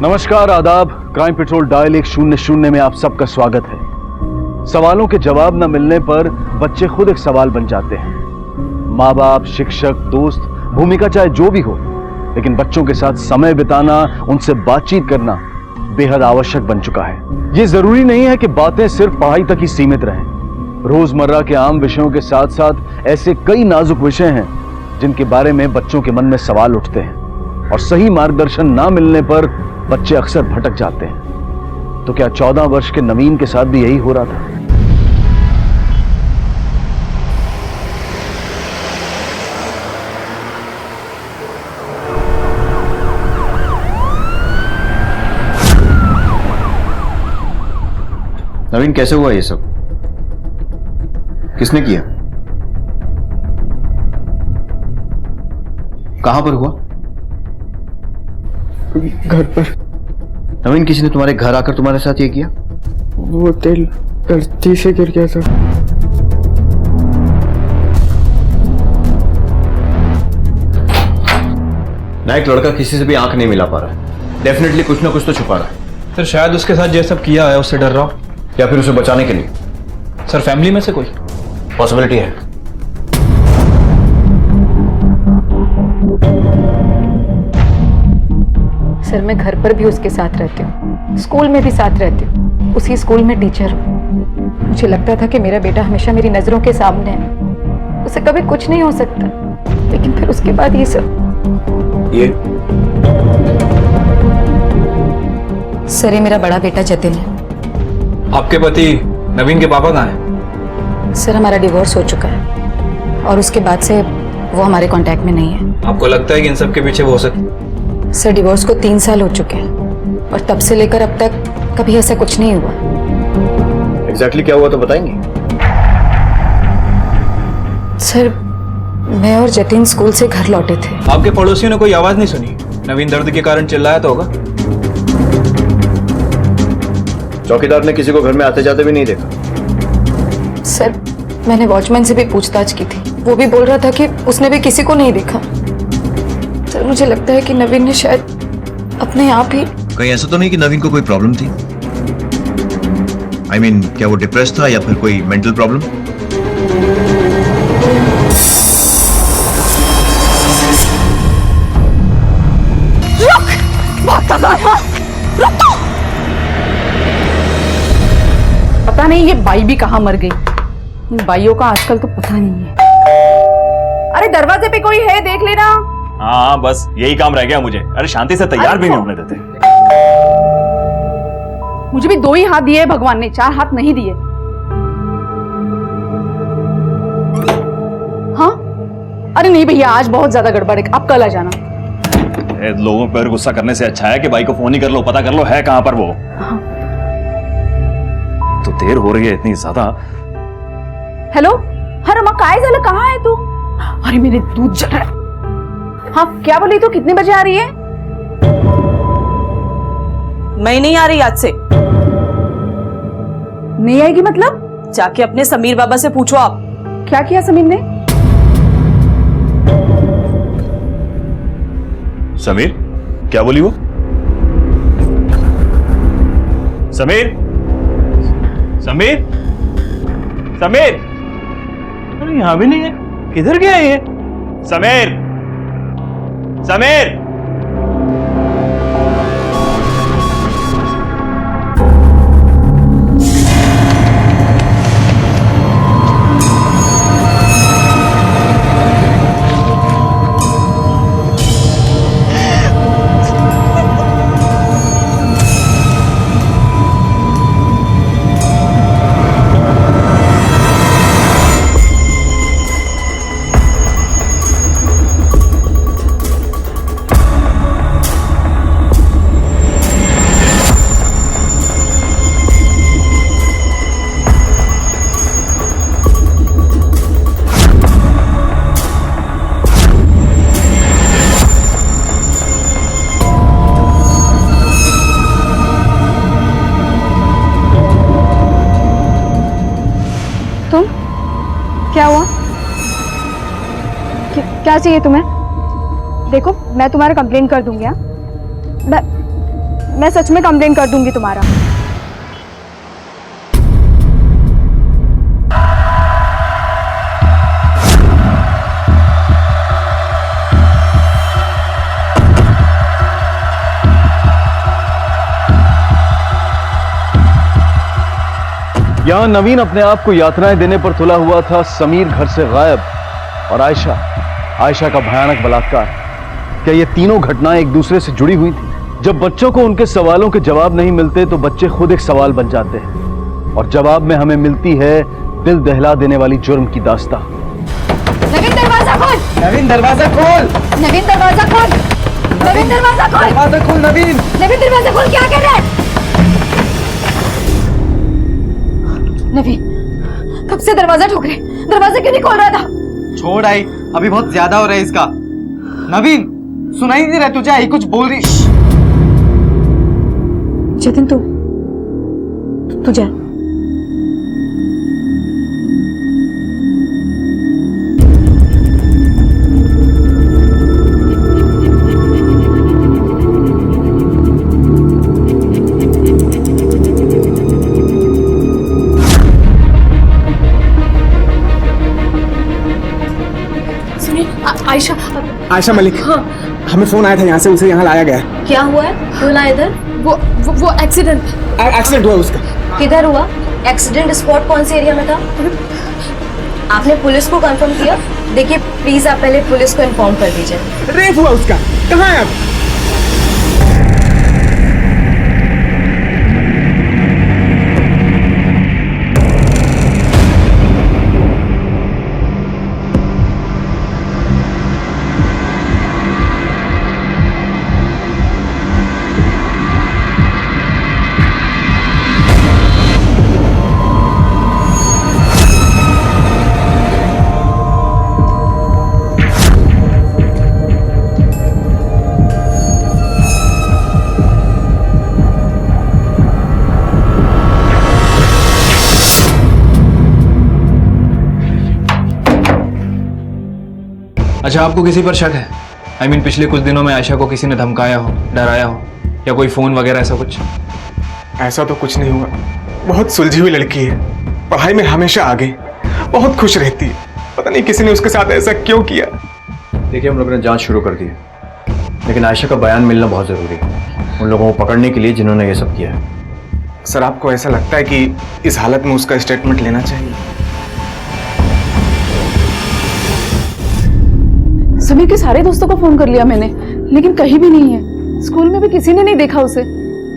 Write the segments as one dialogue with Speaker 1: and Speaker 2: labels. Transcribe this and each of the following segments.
Speaker 1: नमस्कार, आदाब। Crime petrol dial 100 में आप सबका स्वागत है। सवालों के जवाब न मिलने पर बच्चे खुद एक सवाल बन जाते हैं। माँ बाप, शिक्षक, दोस्त, भूमिका चाहे जो भी हो, लेकिन बच्चों के साथ समय बिताना, उनसे बातचीत करना बेहद आवश्यक बन चुका है। ये जरूरी नहीं है कि बातें सिर्फ पढ़ाई तक ही सीमित रहें। रोजमर्रा के आम विषयों के साथ साथ ऐसे कई नाजुक विषय हैं जिनके बारे में बच्चों के मन में सवाल उठते हैं और सही मार्गदर्शन ना मिलने पर बच्चे अक्सर भटक जाते हैं। तो क्या 14 वर्ष के नवीन के साथ भी यही हो रहा था?
Speaker 2: नवीन, कैसे हुआ ये सब? किसने किया? कहां पर हुआ?
Speaker 3: घर पर।
Speaker 2: नवीन, किसी ने तुम्हारे घर आकर तुम्हारे साथ ये किया?
Speaker 3: वो तेल धरती से गिर गया था।
Speaker 2: ना एक लड़का किसी से भी आंख नहीं मिला पा रहा है। डेफिनेटली कुछ ना कुछ तो छुपा रहा है।
Speaker 4: सर शायद उसके साथ ये सब किया है, उससे डर रहा हूं,
Speaker 2: या फिर उसे बचाने के लिए।
Speaker 4: सर फैमिली में से कोई
Speaker 2: पॉसिबिलिटी है।
Speaker 5: सर मैं घर पर भी उसके साथ रहती हूँ, स्कूल में भी साथ रहती हूँ, उसी स्कूल में टीचर हूँ। मुझे लगता था कि मेरा बेटा हमेशा मेरी नजरों के सामने है, उसे कभी कुछ नहीं हो सकता, लेकिन फिर उसके बाद ये सब।
Speaker 2: ये
Speaker 5: सर ये मेरा बड़ा बेटा जतिन है।
Speaker 4: आपके पति नवीन के पापा कहाँ हैं?
Speaker 5: सर हमारा डिवोर्स हो चुका है और उसके बाद से वो हमारे कांटेक्ट में नहीं है।
Speaker 4: आपको लगता है कि इन सब के पीछे वो हो सकता?
Speaker 5: सर डिवोर्स को 3 साल हो चुके हैं और तब से लेकर अब तक कभी ऐसा कुछ नहीं हुआ।
Speaker 2: एग्जैक्टली क्या हुआ तो बताएंगे?
Speaker 5: सर मैं और जतिन स्कूल से घर लौटे थे।
Speaker 4: आपके पड़ोसियों ने कोई आवाज नहीं सुनी? नवीन दर्द के कारण चिल्लाया तो होगा।
Speaker 2: चौकीदार ने किसी को घर में आते जाते भी नहीं देखा?
Speaker 5: सर मैंने वॉचमैन से भी पूछताछ की थी, वो भी बोल रहा था कि उसने भी किसी को नहीं देखा। सर मुझे लगता है कि नवीन ने शायद अपने आप ही।
Speaker 2: कहीं ऐसा तो नहीं कि नवीन को कोई प्रॉब्लम थी? I mean, क्या वो डिप्रेस था या फिर कोई मेंटल प्रॉब्लम?
Speaker 6: पता नहीं ये बाई भी कहाँ मर गई। इन बाइयों का आजकल तो पता नहीं है। अरे दरवाजे पे कोई है, देख लेना।
Speaker 7: हाँ बस यही काम रह गया मुझे। अरे शांति से तैयार भी नहीं होने देते।
Speaker 6: मुझे भी 2 ही हाथ दिए भगवान ने, 4 हाथ नहीं दिए। हाँ अरे नहीं भैया, आज बहुत ज्यादा गड़बड़ है, आप कल आ जाना।
Speaker 7: लोगों पर गुस्सा करने से अच्छा है कि भाई को फोन ही कर लो, पता कर लो है कहां पर वो।
Speaker 6: हाँ।
Speaker 7: तो देर हो रही है इतनी ज्यादा।
Speaker 6: हेलो, हाँ रमा काय झालं, कहाँ है तू? अरे मेरे दूध जल रहा है। हाँ क्या बोली तू, कितने बजे आ रही है?
Speaker 8: मैं नहीं आ रही आज से।
Speaker 6: नहीं आएगी मतलब?
Speaker 8: जाके अपने समीर बाबा से पूछो आप।
Speaker 6: क्या किया समीर ने?
Speaker 7: समीर क्या बोली वो? समीर समीर समीर, अरे यहां भी नहीं है, किधर गया ये? समीर समीर,
Speaker 6: क्या हुआ? क्या चाहिए तुम्हें? देखो मैं तुम्हारा कंप्लेंट कर दूंगी। हाँ मैं सच में कंप्लेन कर दूंगी तुम्हारा।
Speaker 1: यहां नवीन अपने आप को यातनाएं देने पर तुला हुआ था। समीर घर से गायब और आयशा का भयानक बलात्कार। क्या ये तीनों घटनाएं एक दूसरे से जुड़ी हुई थी? जब बच्चों को उनके सवालों के जवाब नहीं मिलते तो बच्चे खुद एक सवाल बन जाते हैं और जवाब में हमें मिलती है दिल दहला देने वाली जुर्म की दास्तां।
Speaker 5: नवीन दरवाजा खोल।
Speaker 3: नवीन दरवाजा खोल।
Speaker 5: नवीन दरवाजा खोल। नवीन दरवाजा खोल।
Speaker 3: दरवाजा खोल नवीन।
Speaker 5: नवीन दरवाजा खोल, क्या कर रहा है? नवीन कब से दरवाजा ठोक रहे? दरवाजा क्यों नहीं खोल रहा था?
Speaker 3: छोड़ आई, अभी बहुत ज्यादा हो रहा है इसका। नवीन सुनाई नहीं रहा तुझे? आई कुछ बोल रही।
Speaker 5: जतिन तू जा।
Speaker 3: आयशा मलिक, हमें फोन आया था यहाँ से, उसे यहाँ लाया गया है।
Speaker 5: क्या हुआ है? क्यों लाया इधर?
Speaker 6: वो
Speaker 3: एक्सीडेंट हुआ उसका।
Speaker 5: किधर हुआ एक्सीडेंट? स्पॉट कौन से एरिया में था? आपने पुलिस को कंफर्म किया? देखिए प्लीज आप पहले पुलिस को इन्फॉर्म कर दीजिए।
Speaker 3: रेप हुआ उसका। कहाँ है अब?
Speaker 4: अच्छा, आपको किसी पर शक है? I mean, पिछले कुछ दिनों में आयशा को किसी ने धमकाया हो, डराया हो, या कोई फोन वगैरह ऐसा कुछ?
Speaker 9: ऐसा तो कुछ नहीं हुआ। बहुत सुलझी हुई लड़की है, पढ़ाई में हमेशा आगे, बहुत खुश रहती है। पता नहीं किसी ने उसके साथ ऐसा क्यों किया।
Speaker 2: देखिए, हम लोगों ने जांच शुरू कर दी है, लेकिन आयशा का बयान मिलना बहुत जरूरी है उन लोगों को पकड़ने के लिए जिन्होंने ये सब किया है।
Speaker 9: सर, आपको ऐसा लगता है कि इस हालत में उसका स्टेटमेंट लेना चाहिए?
Speaker 6: समीर के सारे दोस्तों को फोन कर लिया मैंने, लेकिन कहीं भी नहीं है। स्कूल में भी किसी ने नहीं देखा उसे।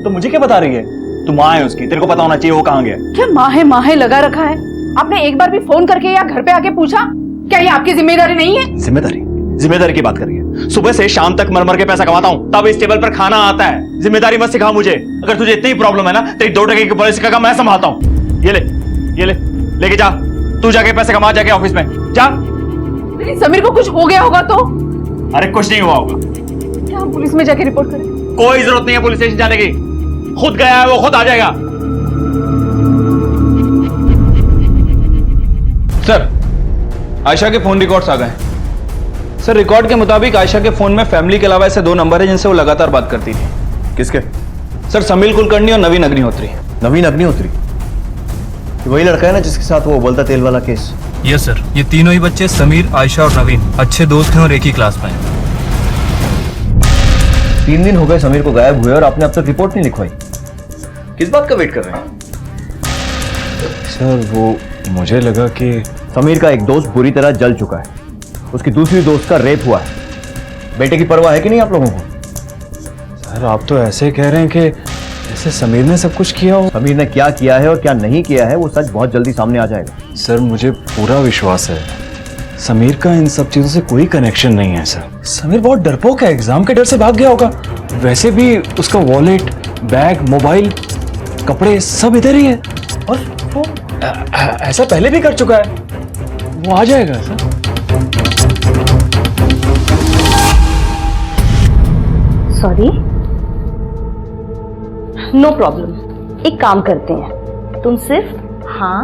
Speaker 7: तो मुझे क्या बता रही है? तू माँ है उसकी, तेरे को पता होना चाहिए वो कहाँ गया।
Speaker 6: क्या माँ है लगा रखा है? आपने एक बार भी फोन करके या घर पे आके पूछा? क्या ये आपकी जिम्मेदारी नहीं है?
Speaker 7: जिम्मेदारी की बात करिए। सुबह से शाम तक मर के पैसा कमाता हूँ, तब इस टेबल पर खाना आता है। जिम्मेदारी मत सिखा मुझे। अगर तुझे इतनी प्रॉब्लम है ना, तेरी 2 टके की पॉलिसी का काम मैं संभालता हूँ। ये ले लेके जा। तू जाके पैसे कमा, जाके ऑफिस में जा।
Speaker 6: समीर को कुछ हो गया होगा तो?
Speaker 7: अरे कुछ नहीं हुआ होगा।
Speaker 6: क्या हम पुलिस में जाके रिपोर्ट करें?
Speaker 7: कोई जरूरत नहीं है पुलिस स्टेशन जाने की। खुद गया है वो, खुद आ जाएगा।
Speaker 4: सर, आयशा के फोन रिकॉर्ड्स आ गए। सर, रिकॉर्ड के मुताबिक आयशा के फोन में फैमिली के अलावा ऐसे 2 नंबर है जिनसे वो लगातार बात करती थी।
Speaker 2: किसके?
Speaker 4: सर, समीर कुलकर्णी और नवीन अग्निहोत्री।
Speaker 2: नवीन अग्निहोत्री? वही लड़का है ना जिसके साथ वो उबलता तेल वाला केस?
Speaker 10: यस सर, ये तीनों ही बच्चे समीर, आयशा और नवीन अच्छे दोस्त हैं और एक ही क्लास में हैं।
Speaker 2: 3 दिन हो गए समीर को गायब हुए और आपने अब तक रिपोर्ट नहीं लिखवाई। किस बात का वेट कर रहे हैं?
Speaker 7: सर, वो मुझे लगा कि
Speaker 2: समीर का एक दोस्त बुरी तरह जल चुका है, उसकी दूसरी दोस्त का रेप हुआ है। बेटे की परवाह है कि नहीं आप लोगों को?
Speaker 7: सर, आप तो ऐसे कह रहे हैं कि जैसे समीर ने सब कुछ किया हो।
Speaker 2: समीर ने क्या किया है और क्या नहीं किया है वो सच बहुत जल्दी सामने आ जाएगा।
Speaker 7: सर, मुझे पूरा विश्वास है समीर का इन सब चीजों से कोई कनेक्शन नहीं है। सर, समीर बहुत डरपोक है, एग्जाम के डर से भाग गया होगा। वैसे भी उसका वॉलेट, बैग, मोबाइल, कपड़े सब इधर ही है और वो ऐसा पहले भी कर चुका है। वो आ जाएगा सर।
Speaker 11: Sorry, no problem. एक काम करते हैं, तुम सिर्फ हाँ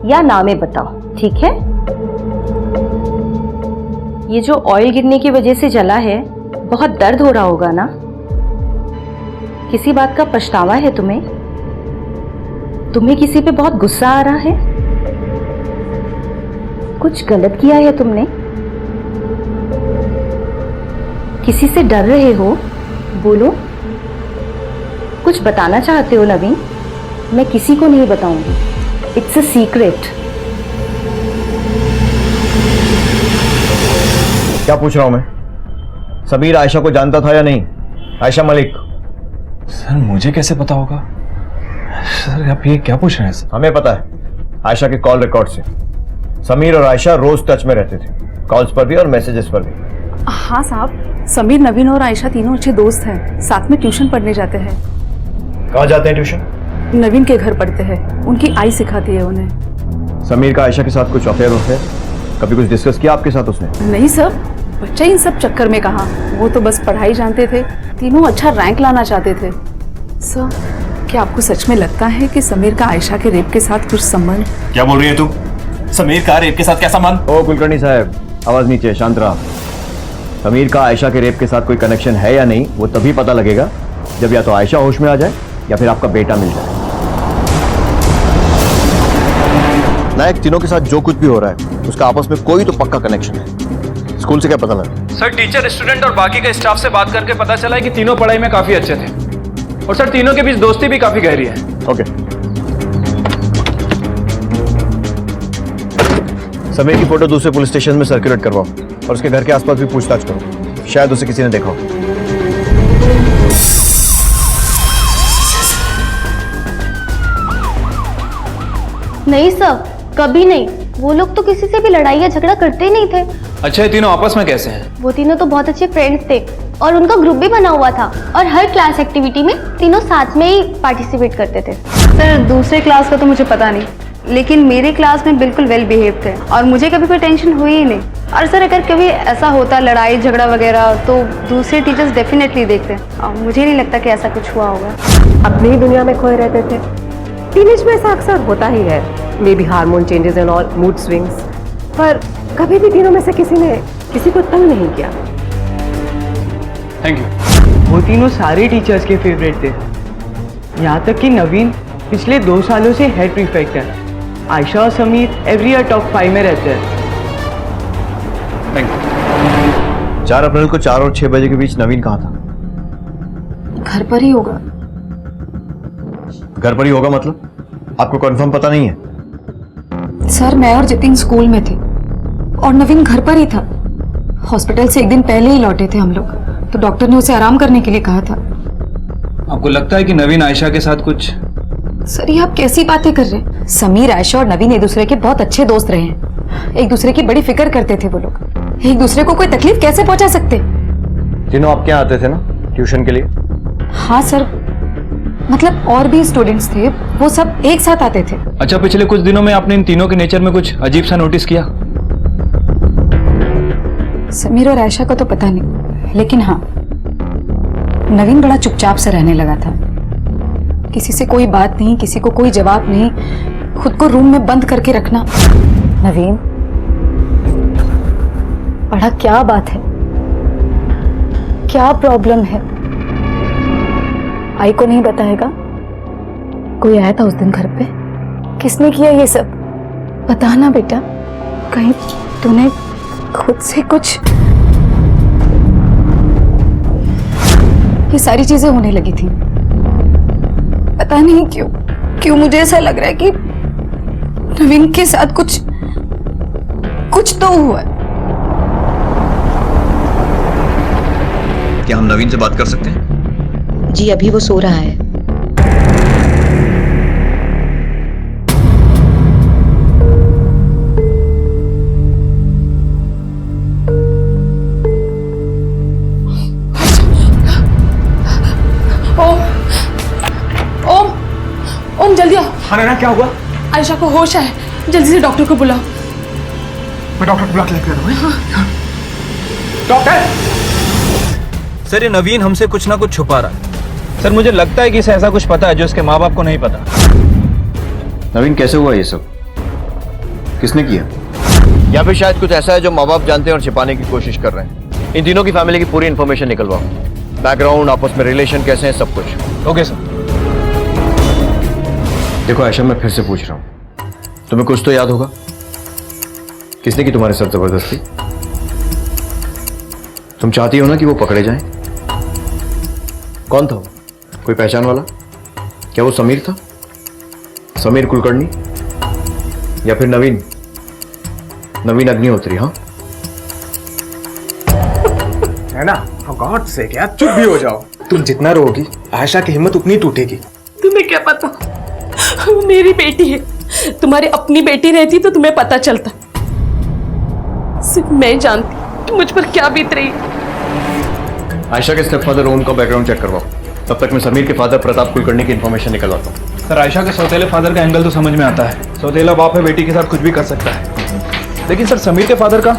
Speaker 11: या ना में बताओ, ठीक है? ये जो ऑयल गिरने की वजह से जला है, बहुत दर्द हो रहा होगा ना? किसी बात का पछतावा है तुम्हें? तुम्हें किसी पे बहुत गुस्सा आ रहा है? कुछ गलत किया है तुमने? किसी से डर रहे हो? बोलो, कुछ बताना चाहते हो नवीन? मैं किसी को नहीं बताऊंगी, इट्स अ सीक्रेट।
Speaker 2: क्या पूछ रहा हूं मैं? समीर आयशा को जानता था या नहीं? आयशा मलिक।
Speaker 7: सर मुझे कैसे पता होगा? सर आप ये क्या पूछ रहे हैं?
Speaker 2: हमें पता है आयशा के कॉल रिकॉर्ड से समीर और आयशा रोज टच में रहते थे, कॉल्स पर भी और मैसेजेस पर भी।
Speaker 6: हाँ साहब, समीर, नवीन और आयशा तीनों अच्छे दोस्त हैं, साथ में ट्यूशन पढ़ने जाते हैं।
Speaker 2: कहाँ जाते हैं ट्यूशन?
Speaker 6: नवीन के घर पढ़ते हैं, उनकी आई सिखाती है उन्हें।
Speaker 2: समीर का आयशा के साथ कुछ अफेयर होते हैं? कभी कुछ डिस्कस किया आपके साथ उसने?
Speaker 6: नहीं सर, बच्चा इन सब चक्कर में कहा, वो तो बस पढ़ाई जानते थे, तीनों अच्छा रैंक लाना चाहते थे। सर, क्या आपको सच में लगता है कि समीर का आयशा के रेप के साथ कुछ संबंध?
Speaker 7: क्या बोल रही है तू? समीर का रेप के साथ क्या संबंध?
Speaker 2: ओ कुलकर्णी साहब, आवाज नीचे, शांत रहा। समीर का आयशा के रेप के साथ कोई कनेक्शन है या नहीं, वो तभी पता लगेगा जब या तो आयशा होश में आ जाए या फिर आपका बेटा मिल जाए। नायक, तीनों के साथ जो कुछ भी हो रहा है उसका आपस में कोई तो पक्का कनेक्शन है। स्कूल से क्या पता लगा?
Speaker 4: सर टीचर, स्टूडेंट और बाकी के स्टाफ से बात करके पता चला है कि तीनों पढ़ाई में काफी अच्छे थे और सर तीनों के बीच दोस्ती भी काफी गहरी है।
Speaker 2: ओके। समीर की फोटो दूसरे पुलिस स्टेशन में सर्कुलेट करवाओ और उसके घर के आसपास भी पूछताछ करो, शायद उसे किसी ने देखा हो।
Speaker 11: नहीं सर, कभी नहीं। वो लोग तो किसी से भी लड़ाई या झगड़ा करते ही नहीं थे।
Speaker 4: अच्छा, ये तीनों आपस में कैसे हैं?
Speaker 11: वो तीनों तो बहुत अच्छे फ्रेंड्स थे और उनका ग्रुप भी बना हुआ था और हर क्लास एक्टिविटी में तीनों साथ में ही पार्टिसिपेट करते थे।
Speaker 6: सर, दूसरे क्लास का तो मुझे पता नहीं, लेकिन मेरे क्लास में बिल्कुल वेल बिहेव थे और मुझे कभी कोई टेंशन हुई ही नहीं। और सर, अगर कभी ऐसा होता लड़ाई झगड़ा वगैरह तो दूसरे टीचर्स डेफिनेटली देखते और मुझे नहीं लगता कि ऐसा कुछ हुआ होगा।
Speaker 12: अपनी ही दुनिया में खोए रहते थे। टीनेज में ऐसा अक्सर होता ही है, may be hormone changes and all, mood swings, पर कभी भी तीनों में से किसी ने किसी को तंग नहीं किया।
Speaker 4: Thank you.
Speaker 3: वो तीनों सारे टीचर्स के फेवरेट थे, यहाँ तक कि नवीन पिछले 2 सालों से हेड प्रीफेक्ट है। आयशा और समीर एवरी ईयर टॉप 5 में रहते हैं।
Speaker 4: Thank you.
Speaker 2: 4 अप्रैल को 4 और 6 बजे के बीच नवीन कहाँ था?
Speaker 5: घर पर ही होगा।
Speaker 2: घर पर ही होगा मतलब? आपको कंफर्म पता नहीं है?
Speaker 5: सर, मैं और जितिन स्कूल में थे और नवीन घर पर ही था। हॉस्पिटल से एक दिन पहले ही लौटे थे हम लोग, तो डॉक्टर ने उसे आराम करने के लिए कहा था।
Speaker 4: आपको लगता है कि नवीन आयशा के साथ कुछ?
Speaker 5: सर, ये आप कैसी बातें कर रहे हैं? समीर, आयशा और नवीन एक दूसरे के बहुत अच्छे दोस्त रहे हैं, एक दूसरे की बड़ी फिक्र करते थे। वो लोग एक दूसरे को कोई तकलीफ कैसे पहुंचा सकते?
Speaker 2: तीनों आपके यहाँ आते थे ना ट्यूशन के लिए?
Speaker 5: हाँ सर, मतलब और भी स्टूडेंट्स थे, वो सब एक साथ आते थे।
Speaker 4: अच्छा, पिछले कुछ दिनों में आपने इन तीनों के नेचर में कुछ अजीब सा नोटिस किया?
Speaker 5: समीर और आयशा का तो पता नहीं, लेकिन हाँ, नवीन बड़ा चुपचाप से रहने लगा था। किसी से कोई बात नहीं, किसी को कोई जवाब नहीं, खुद को रूम में बंद करके रखना। नवीन, बड़ा क्या बात है? क्या प्रॉब्लम है? आई को नहीं बताएगा? कोई आया था उस दिन घर पे? किसने किया ये सब? बताना बेटा, कहीं तूने खुद से कुछ? ये सारी चीजें होने लगी थी, पता नहीं क्यों मुझे ऐसा लग रहा है कि नवीन के साथ कुछ तो हुआ है।
Speaker 2: क्या हम नवीन से बात कर सकते हैं?
Speaker 12: जी, अभी वो सो रहा है।
Speaker 6: ओम, जल्दी आओ।
Speaker 9: हाँ, क्या हुआ?
Speaker 6: आयशा को होश है, जल्दी से डॉक्टर को बुलाओ।
Speaker 9: मैं डॉक्टर को बुला के लेकर आ रहा हूँ। डॉक्टर!
Speaker 10: सर, ये नवीन हमसे कुछ ना कुछ छुपा रहा है।
Speaker 4: सर, मुझे लगता है कि इसे ऐसा कुछ पता है जो इसके माँ बाप को नहीं पता।
Speaker 2: नवीन, कैसे हुआ ये सब? किसने किया? या फिर शायद कुछ ऐसा है जो माँ बाप जानते हैं और छिपाने की कोशिश कर रहे हैं। इन तीनों की फैमिली की पूरी इन्फॉर्मेशन निकलवाओ, बैकग्राउंड, आपस में रिलेशन कैसे हैं, सब कुछ।
Speaker 4: Okay sir.
Speaker 2: देखो आयशा, मैं फिर से पूछ रहा हूं, तुम्हें कुछ तो याद होगा? किसने की तुम्हारे साथ जबरदस्ती? तुम चाहती हो ना कि वो पकड़े जाएं? कौन था वो? कोई पहचान वाला? क्या वो समीर था? समीर कुलकर्णी या फिर नवीन अग्निहोत्री? हाँ,
Speaker 9: है ना? गॉड से क्या, चुप भी हो जाओ। तुम जितना रोगी आयशा की हिम्मत उतनी टूटेगी।
Speaker 8: तुम्हें क्या पता, वो मेरी बेटी है। तुम्हारी अपनी बेटी रहती तो तुम्हें पता चलता। सिर्फ मैं जानती कि मुझ पर क्या बीत रही है।
Speaker 2: आयशा के स्टेपफादर रोहन का बैकग्राउंड चेक करवाओ, तब तक मैं समीर के फादर प्रताप कुलकर्णी की इंफॉर्मेशन निकलवाता हूँ।
Speaker 4: सर, आयशा के सौतेले फादर का एंगल तो समझ में आता है। सौतेला बाप है, बेटी के साथ कुछ भी कर सकता है। लेकिन सर, समीर के फादर का?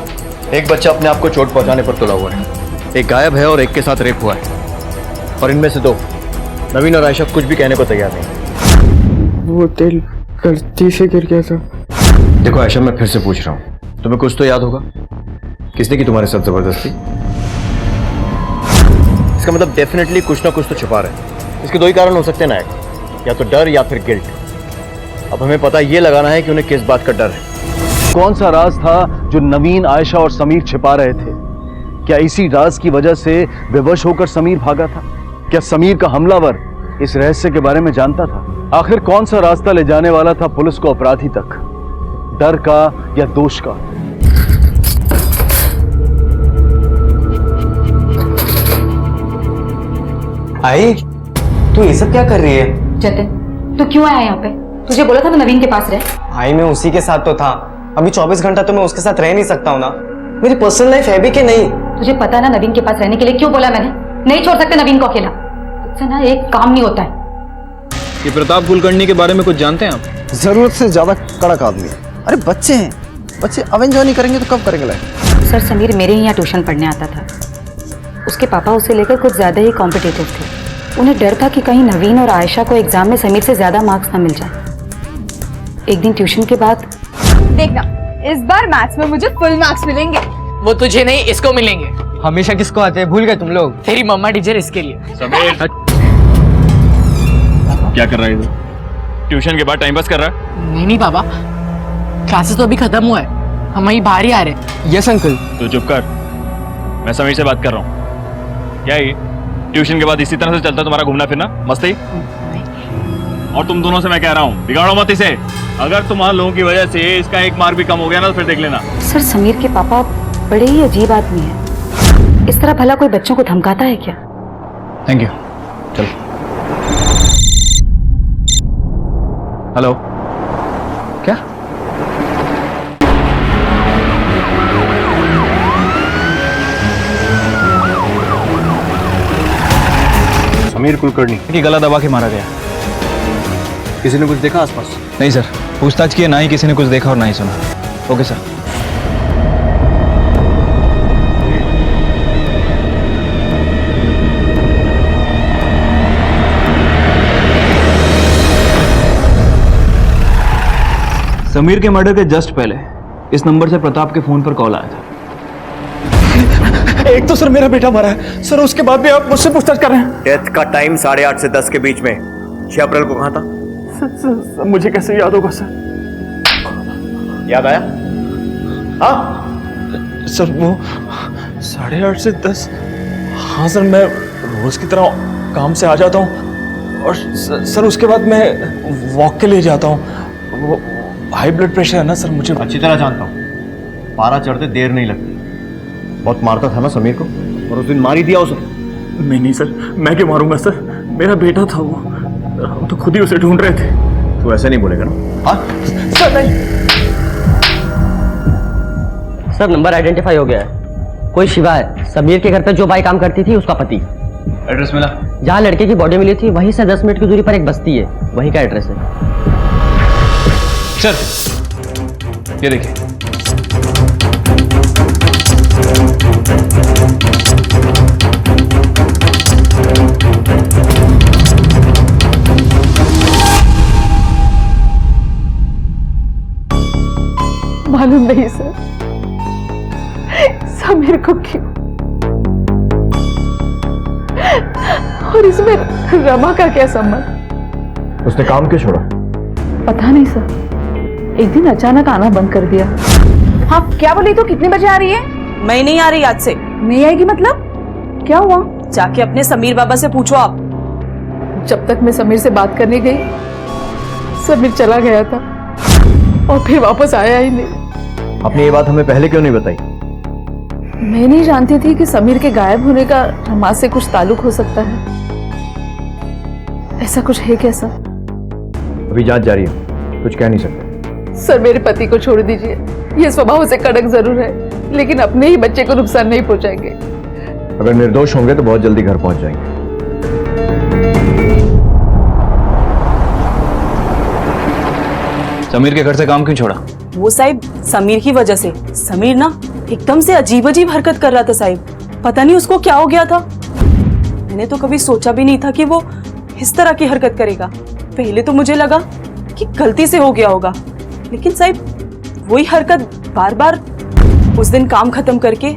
Speaker 2: एक बच्चा अपने आप को चोट पहुंचाने पर तुला हुआ है, एक गायब है और एक के साथ रेप हुआ है, और इनमें से दो, नवीन और आयशा, कुछ भी कहने को तैयार नहीं।
Speaker 3: वो दिल गलती से गिर गया था।
Speaker 2: देखो आयशा, मैं फिर से पूछ रहा हूँ, तुम्हें कुछ तो याद होगा? किसने की तुम्हारे साथ जबरदस्ती? इसका मतलब डेफिनेटली कुछ ना कुछ तो छुपा रहे हैं। इसके दो ही कारण हो सकते हैं नायक, या तो डर या फिर गिल्ट। अब हमें पता ये लगाना है कि उन्हें किस बात का डर है।
Speaker 1: कौन सा राज था जो नवीन, आयशा और समीर छिपा रहे थे? क्या इसी राज की वजह से विवश होकर समीर भागा था? क्या समीर का हमलावर इस रहस्य के बारे में जानता था? आखिर कौन सा रास्ता ले जाने वाला था पुलिस को अपराधी तक, डर का या दोष का?
Speaker 3: आई, तू ये सब क्या कर रही है?
Speaker 11: जतिन, तू क्यों आया यहाँ पे? तुझे बोला था मैं नवीन के पास रह।
Speaker 3: आई, मैं उसी के साथ तो था। अभी 24 घंटा तो मैं उसके साथ रह नहीं सकता हूँ ना। मेरी पर्सनल लाइफ है भी कि नहीं?
Speaker 11: तुझे पता है ना नवीन के पास रहने के लिए क्यों बोला मैंने? नहीं छोड़ सकते नवीन को अकेला। तुझसे ना एक काम नहीं होता है।
Speaker 4: ये प्रताप कुलकर्णी के बारे में कुछ जानते हैं आप?
Speaker 13: जरूरत से ज्यादा कड़क आदमी है। अरे बच्चे हैं, बच्चे अब एंजॉय नहीं करेंगे तो कब करेंगे लाइफ?
Speaker 11: सर, समीर मेरे ही यहाँ ट्यूशन पढ़ने आता था। उसके पापा उसे लेकर कुछ ज्यादा ही कॉम्पिटिटिव थे। उन्हें डर था कि कहीं नवीन और आयशा को एग्जाम में समीर से ज्यादा मार्क्स ना मिल जाए। एक दिन ट्यूशन के बाद,
Speaker 6: देखना इस बार मैथ्स में मुझे फुल मार्क्स मिलेंगे।
Speaker 3: वो तुझे नहीं, इसको मिलेंगे। हमेशा किसको आते हैं, भूल गए तुम लोग? तेरी मम्मा टीचर इसके लिए।
Speaker 2: क्या कर रहा है? ट्यूशन के बाद टाइम पास कर रहा है?
Speaker 3: नहीं बाबा, क्लासेस तो अभी खत्म हुआ है, हम वहीं बाहर ही आ रहे हैं। Yes uncle.
Speaker 2: तो चुप कर, मैं समीर से बात कर रहा हूँ। क्या ये ट्यूशन के बाद इसी तरह से चलता तुम्हारा घूमना फिरना, मस्ती? और तुम दोनों से मैं कह रहा हूँ, बिगाड़ो मत इसे। अगर तुम्हारे लोगों की वजह से इसका एक मार्क भी कम हो गया ना तो फिर देख लेना।
Speaker 11: सर, समीर के पापा बड़े ही अजीब आदमी हैं। इस तरह भला कोई बच्चों को धमकाता है क्या?
Speaker 4: Thank you. चल। हेलो, क्या?
Speaker 1: समीर कुलकर्णी
Speaker 4: की गला दबा के मारा गया।
Speaker 1: किसी ने कुछ देखा आसपास?
Speaker 4: नहीं सर, पूछताछ की, ना ही किसी ने कुछ देखा और ना ही सुना। Okay sir. समीर के मर्डर के जस्ट पहले इस नंबर से प्रताप के फोन पर कॉल आया था।
Speaker 9: एक तो सर मेरा बेटा मरा है सर, उसके बाद भी आप मुझसे पूछताछ कर रहे हैं?
Speaker 2: डेथ का टाइम 8:30 से 10 के बीच में 6 अप्रैल को कहाँ था?
Speaker 9: सर, मुझे कैसे याद होगा सर?
Speaker 2: याद आया? हाँ
Speaker 9: सर, वो 8:30 से 10। हाँ सर, मैं रोज की तरह काम से आ जाता हूँ और सर उसके बाद मैं वॉक के लिए जाता हूँ। हाई ब्लड प्रेशर है ना सर मुझे।
Speaker 2: अच्छी तरह जानता हूँ, पारा चढ़ते देर नहीं लगती। बहुत मारता था ना समीर को, और उस दिन मार ही दिया उसे।
Speaker 9: नहीं सर, मैं क्यों मारूंगा सर? मेरा बेटा था वो, हम तो खुद ही उसे ढूंढ रहे थे।
Speaker 2: तू ऐसे नहीं बोलेगा ना? हाँ
Speaker 9: सर नहीं।
Speaker 3: सर, नंबर आइडेंटिफाई हो गया है। कोई शिवा है, समीर के घर पे जो बाई काम करती थी उसका पति।
Speaker 4: एड्रेस मिला?
Speaker 3: जहाँ लड़के की बॉडी मिली थी वहीं से 10 मिनट की दूरी पर एक बस्ती है, वहीं का एड्रेस है।
Speaker 4: सर, ये देखिए।
Speaker 12: मालूम नहीं सर, समीर को क्यों और
Speaker 5: और इसमें रमा का क्या संबंध?
Speaker 9: उसने काम क्यों छोड़ा?
Speaker 5: पता नहीं सर, एक दिन अचानक आना बंद कर दिया। हाँ क्या बोली? तो कितने बजे आ रही है?
Speaker 8: मैं नहीं आ रही आज से।
Speaker 5: नहीं आएगी मतलब? क्या हुआ?
Speaker 8: जाके अपने समीर बाबा से पूछो आप।
Speaker 5: जब तक मैं समीर से बात करने गई, समीर चला गया था और फिर वापस आया ही नहीं।
Speaker 9: आपने ये बात हमें पहले क्यों नहीं बताई?
Speaker 5: मैं नहीं जानती थी कि समीर के गायब होने का रमा से कुछ ताल्लुक हो सकता है। ऐसा कुछ है क्या सर?
Speaker 9: अभी जांच जारी है, कुछ कह नहीं सकते।
Speaker 5: सर मेरे पति को छोड़ दीजिए, ये स्वभाव से कड़क जरूर है, लेकिन अपने ही बच्चे को नुकसान नहीं पहुंचाएंगे।
Speaker 9: अगर निर्दोष होंगे तो बहुत जल्दी घर पहुंच जाएंगे।
Speaker 4: समीर के घर से काम क्यों छोड़ा?
Speaker 8: वो साहिब समीर की वजह से। समीर ना एकदम से अजीब अजीब हरकत कर रहा था साहिब, पता नहीं उसको क्या हो गया था। मैंने तो कभी सोचा भी नहीं था कि वो इस तरह की हरकत करेगा। पहले तो मुझे लगा कि गलती से हो गया होगा, लेकिन साहिब वही हरकत बार बार। उस दिन काम खत्म करके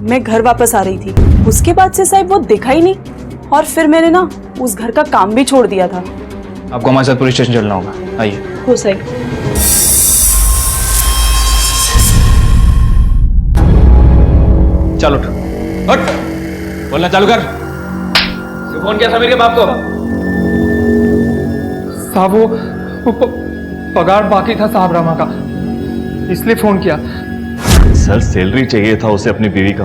Speaker 8: मैं घर वापस आ रही थी, उसके बाद से साहिब वो देखा ही नहीं, और फिर मैंने ना उस घर का काम भी छोड़ दिया था।
Speaker 4: आपको हमारे साथ पुलिस स्टेशन चलना होगा, आइए।
Speaker 8: हो साहिब।
Speaker 4: चलो उठ, बोलना चालू कर। फोन किया समीर के बाप को?
Speaker 9: साहब वो पगार बाकी था साहब रमा का, इसलिए फोन किया।
Speaker 2: सर सैलरी चाहिए था उसे अपनी बीवी का,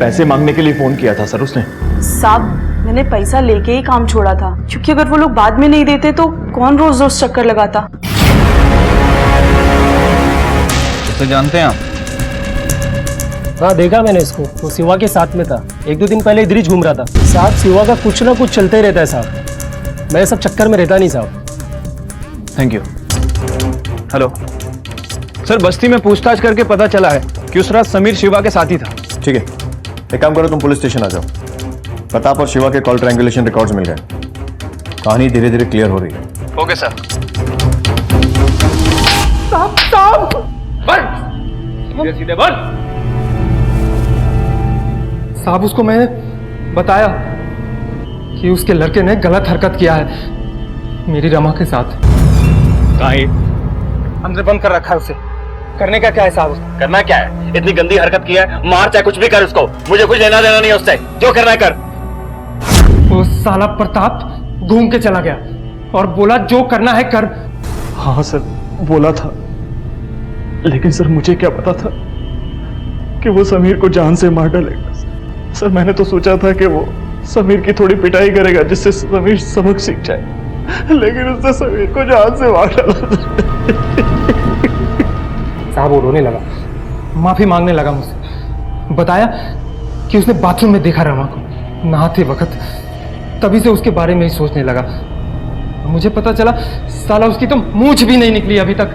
Speaker 2: पैसे मांगने के लिए फोन किया था सर उसने।
Speaker 8: साहब मैंने पैसा लेके ही काम छोड़ा था, क्योंकि अगर वो लोग बाद में नहीं देते तो कौन रोज रोज चक्कर लगाता।
Speaker 4: तो जानते हैं आप?
Speaker 14: हाँ देखा मैंने इसको, वो शिवा के साथ में था। एक दो दिन पहले इधर ही घूम रहा था। साहब शिवा का कुछ ना कुछ चलता ही रहता है साहब, मैं सब चक्कर में रहता नहीं साहब।
Speaker 4: Thank you. हेलो सर, बस्ती में पूछताछ करके पता चला है कि उस रात समीर शिवा के साथ ही था।
Speaker 9: ठीक है, एक काम करो, तुम पुलिस स्टेशन आ जाओ। प्रताप और शिवा के कॉल ट्रायंगुलेशन रिकॉर्ड्स मिल गए, कहानी धीरे धीरे क्लियर हो रही है।
Speaker 4: Okay sir. सीधे सीधे बोल।
Speaker 14: साहब उसको मैंने बताया कि उसके लड़के ने गलत हरकत किया है मेरी रमा के साथ। अंदर बंद कर रखा है उसे। करने का क्या है साहब?
Speaker 2: करना क्या है? इतनी गंदी हरकत की है, मार चाहे कुछ भी कर उसको, मुझे कुछ लेना देना नहीं है उससे, जो करना है कर।
Speaker 14: वो साला प्रताप घूम के चला गया और बोला जो करना है कर।
Speaker 9: हाँ सर, बोला था, लेकिन सर मुझे क्या पता था कि वो समीर को जान से मार डालेगा। सर मैंने तो सोचा था कि वो समीर की थोड़ी पिटाई करेगा जिससे समीर सबक सीख जाए, लेकिन उसने समीर को जान से मार डाला। साहब वो रोने लगा, माफी मांगने लगा मुझसे, बताया कि उसने बाथरूम में देखा रमा को नहाते वक्त, तभी से उसके बारे में ही सोचने लगा। मुझे पता चला साला उसकी तो मूंछ भी नहीं निकली अभी तक,